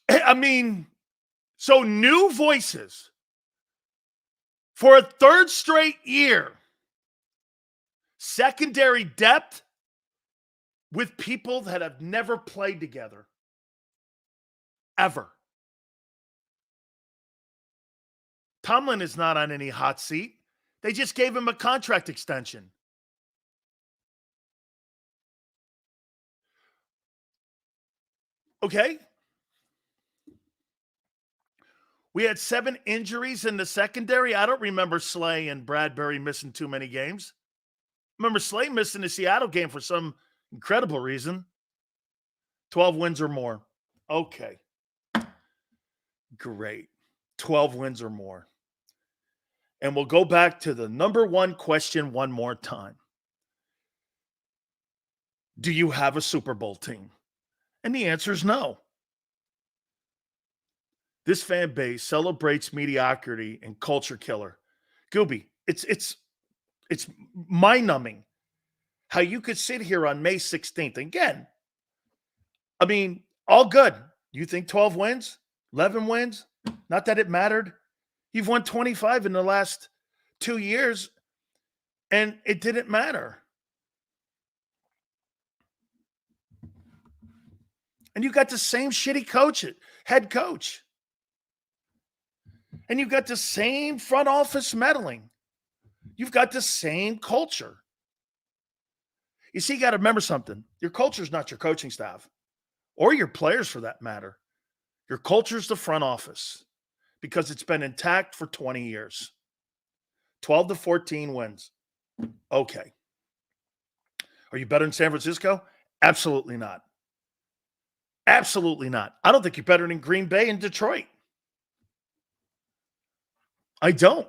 I mean, so new voices for a third straight year, secondary depth with people that have never played together, ever. Tomlin is not on any hot seat. They just gave him a contract extension. Okay. We had 7 injuries in the secondary. I don't remember Slay and Bradbury missing too many games. Remember Slay missing the Seattle game for some incredible reason. 12 wins or more. Okay. Great. 12 wins or more. And we'll go back to the number one question one more time. Do you have a Super Bowl team? And the answer is no. This fan base celebrates mediocrity and culture killer. Gooby, it's mind-numbing how you could sit here on May 16th. Again, I mean, all good. You think 12 wins? 11 wins? Not that it mattered. You've won 25 in the last 2 years, and it didn't matter. And you got the same shitty head coach. And you've got the same front office meddling. You've got the same culture. You see, you got to remember something. Your culture is not your coaching staff or your players for that matter. Your culture is the front office because it's been intact for 20 years. 12-14 wins. Okay. Are you better than San Francisco? Absolutely not. Absolutely not. I don't think you're better than Green Bay and Detroit. I don't.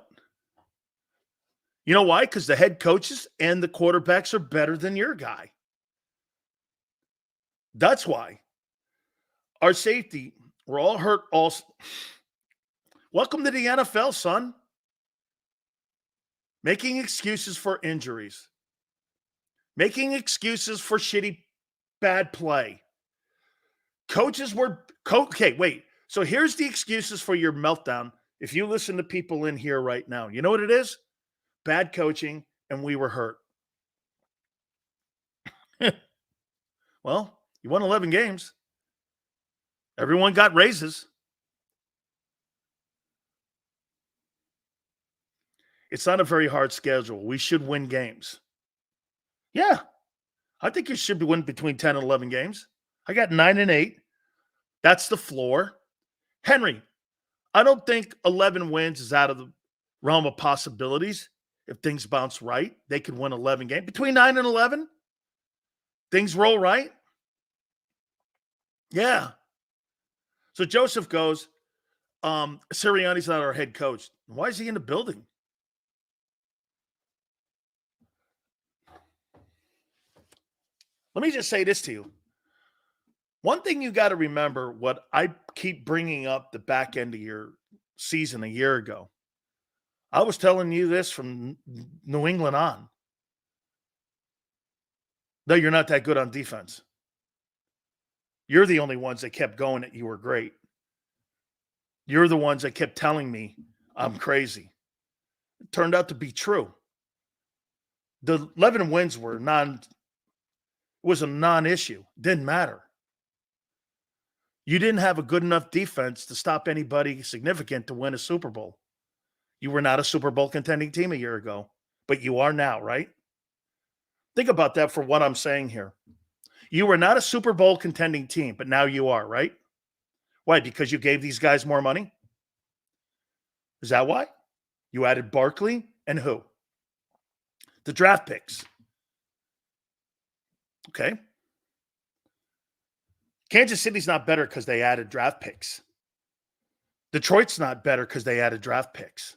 You know why? Because the head coaches and the quarterbacks are better than your guy. That's why. Our safety, we're all hurt. Welcome to the NFL, son. Making excuses for injuries. Making excuses for shitty, bad play. Coaches were okay, wait. So here's the excuses for your meltdown. If you listen to people in here right now, you know what it is? Bad coaching, and we were hurt. Well, you won 11 games. Everyone got raises. It's not a very hard schedule. We should win games. Yeah, I think you should win between 10 and 11 games. I got 9 and 8. That's the floor. Henry, I don't think 11 wins is out of the realm of possibilities. If things bounce right, they could win 11 games. Between 9 and 11, things roll right. Yeah. So Joseph goes, Sirianni's not our head coach. Why is he in the building? Let me just say this to you. One thing you got to remember, what I keep bringing up the back end of your season a year ago. I was telling you this from New England on. No, you're not that good on defense. You're the only ones that kept going that you were great. You're the ones that kept telling me I'm crazy. It turned out to be true. The 11 wins was a non-issue. Didn't matter. You didn't have a good enough defense to stop anybody significant to win a Super Bowl. You were not a Super Bowl contending team a year ago, but you are now, right? Think about that for what I'm saying here. You were not a Super Bowl contending team, but now you are, right? Why? Because you gave these guys more money? Is that why? You added Barkley and who? The draft picks. Okay. Kansas City's not better because they added draft picks. Detroit's not better because they added draft picks.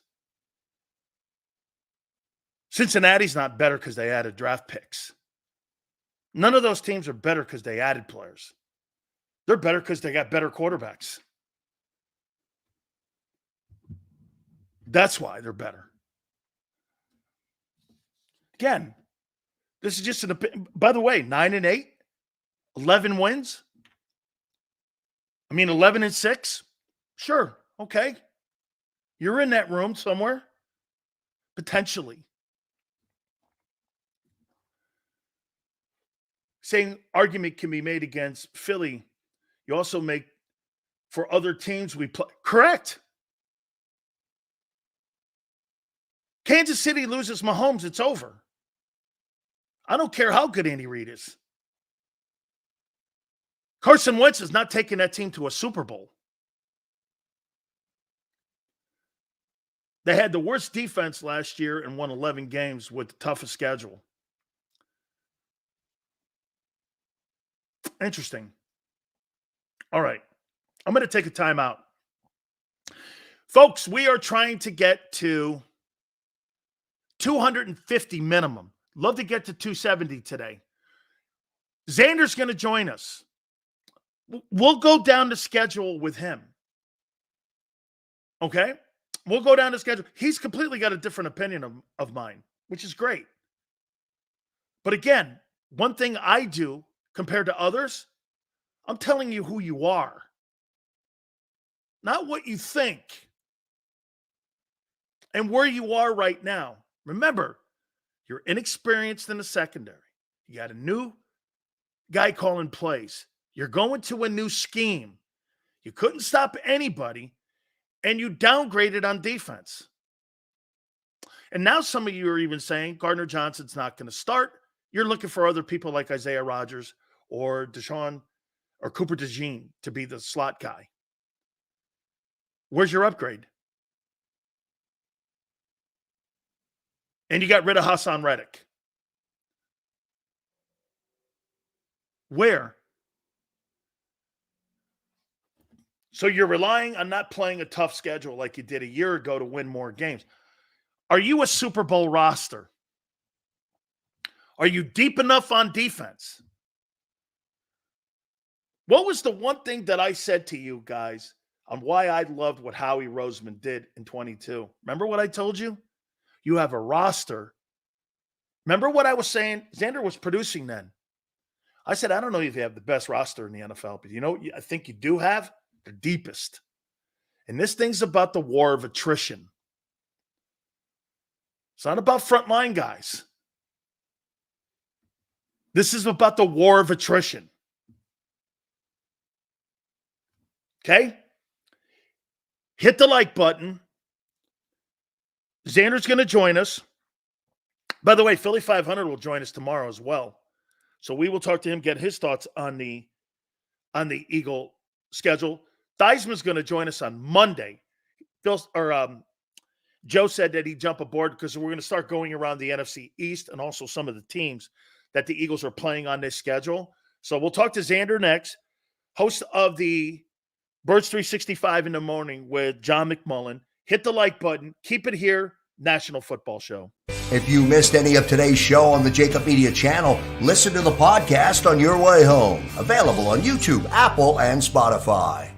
Cincinnati's not better because they added draft picks. None of those teams are better because they added players. They're better because they got better quarterbacks. That's why they're better. Again, this is just an opinion. By the way, 9 and 8, 11 wins. 11 and 6. Sure. Okay. You're in that room somewhere. Potentially. Same argument can be made against Philly. You also make for other teams we play. Correct. Kansas City loses Mahomes, it's over. I don't care how good Andy Reid is. Carson Wentz is not taking that team to a Super Bowl. They had the worst defense last year and won 11 games with the toughest schedule. Interesting. All right. I'm going to take a timeout. Folks, we are trying to get to 250 minimum. Love to get to 270 today. Xander's going to join us. We'll go down the schedule with him. Okay? We'll go down the schedule. He's completely got a different opinion of mine, which is great. But again, one thing I do compared to others, I'm telling you who you are, not what you think. And where you are right now. Remember, you're inexperienced in the secondary. You got a new guy calling plays. You're going to a new scheme. You couldn't stop anybody, and you downgraded on defense. And now some of you are even saying Gardner Johnson's not going to start. You're looking for other people like Isaiah Rodgers or Deshaun or Cooper DeJean to be the slot guy. Where's your upgrade? And you got rid of Hassan Reddick. Where? So you're relying on not playing a tough schedule like you did a year ago to win more games. Are you a Super Bowl roster? Are you deep enough on defense? What was the one thing that I said to you guys on why I loved what Howie Roseman did in 22? Remember what I told you? You have a roster. Remember what I was saying? Xander was producing then. I said, I don't know if you have the best roster in the NFL, but you know what I think you do have? The deepest. And this thing's about the war of attrition. It's not about frontline guys. This is about the war of attrition. Okay? Hit the like button. Xander's going to join us. By the way, Philly 500 will join us tomorrow as well. So we will talk to him, get his thoughts on the Eagle schedule. Theismann's going to join us on Monday. Joe said that he'd jump aboard because we're going to start going around the NFC East and also some of the teams that the Eagles are playing on this schedule. So we'll talk to Xander next, host of the Birds 365 in the morning with John McMullen. Hit the like button. Keep it here. National Football Show. If you missed any of today's show on the JAKIB Media channel, listen to the podcast on your way home. Available on YouTube, Apple, and Spotify.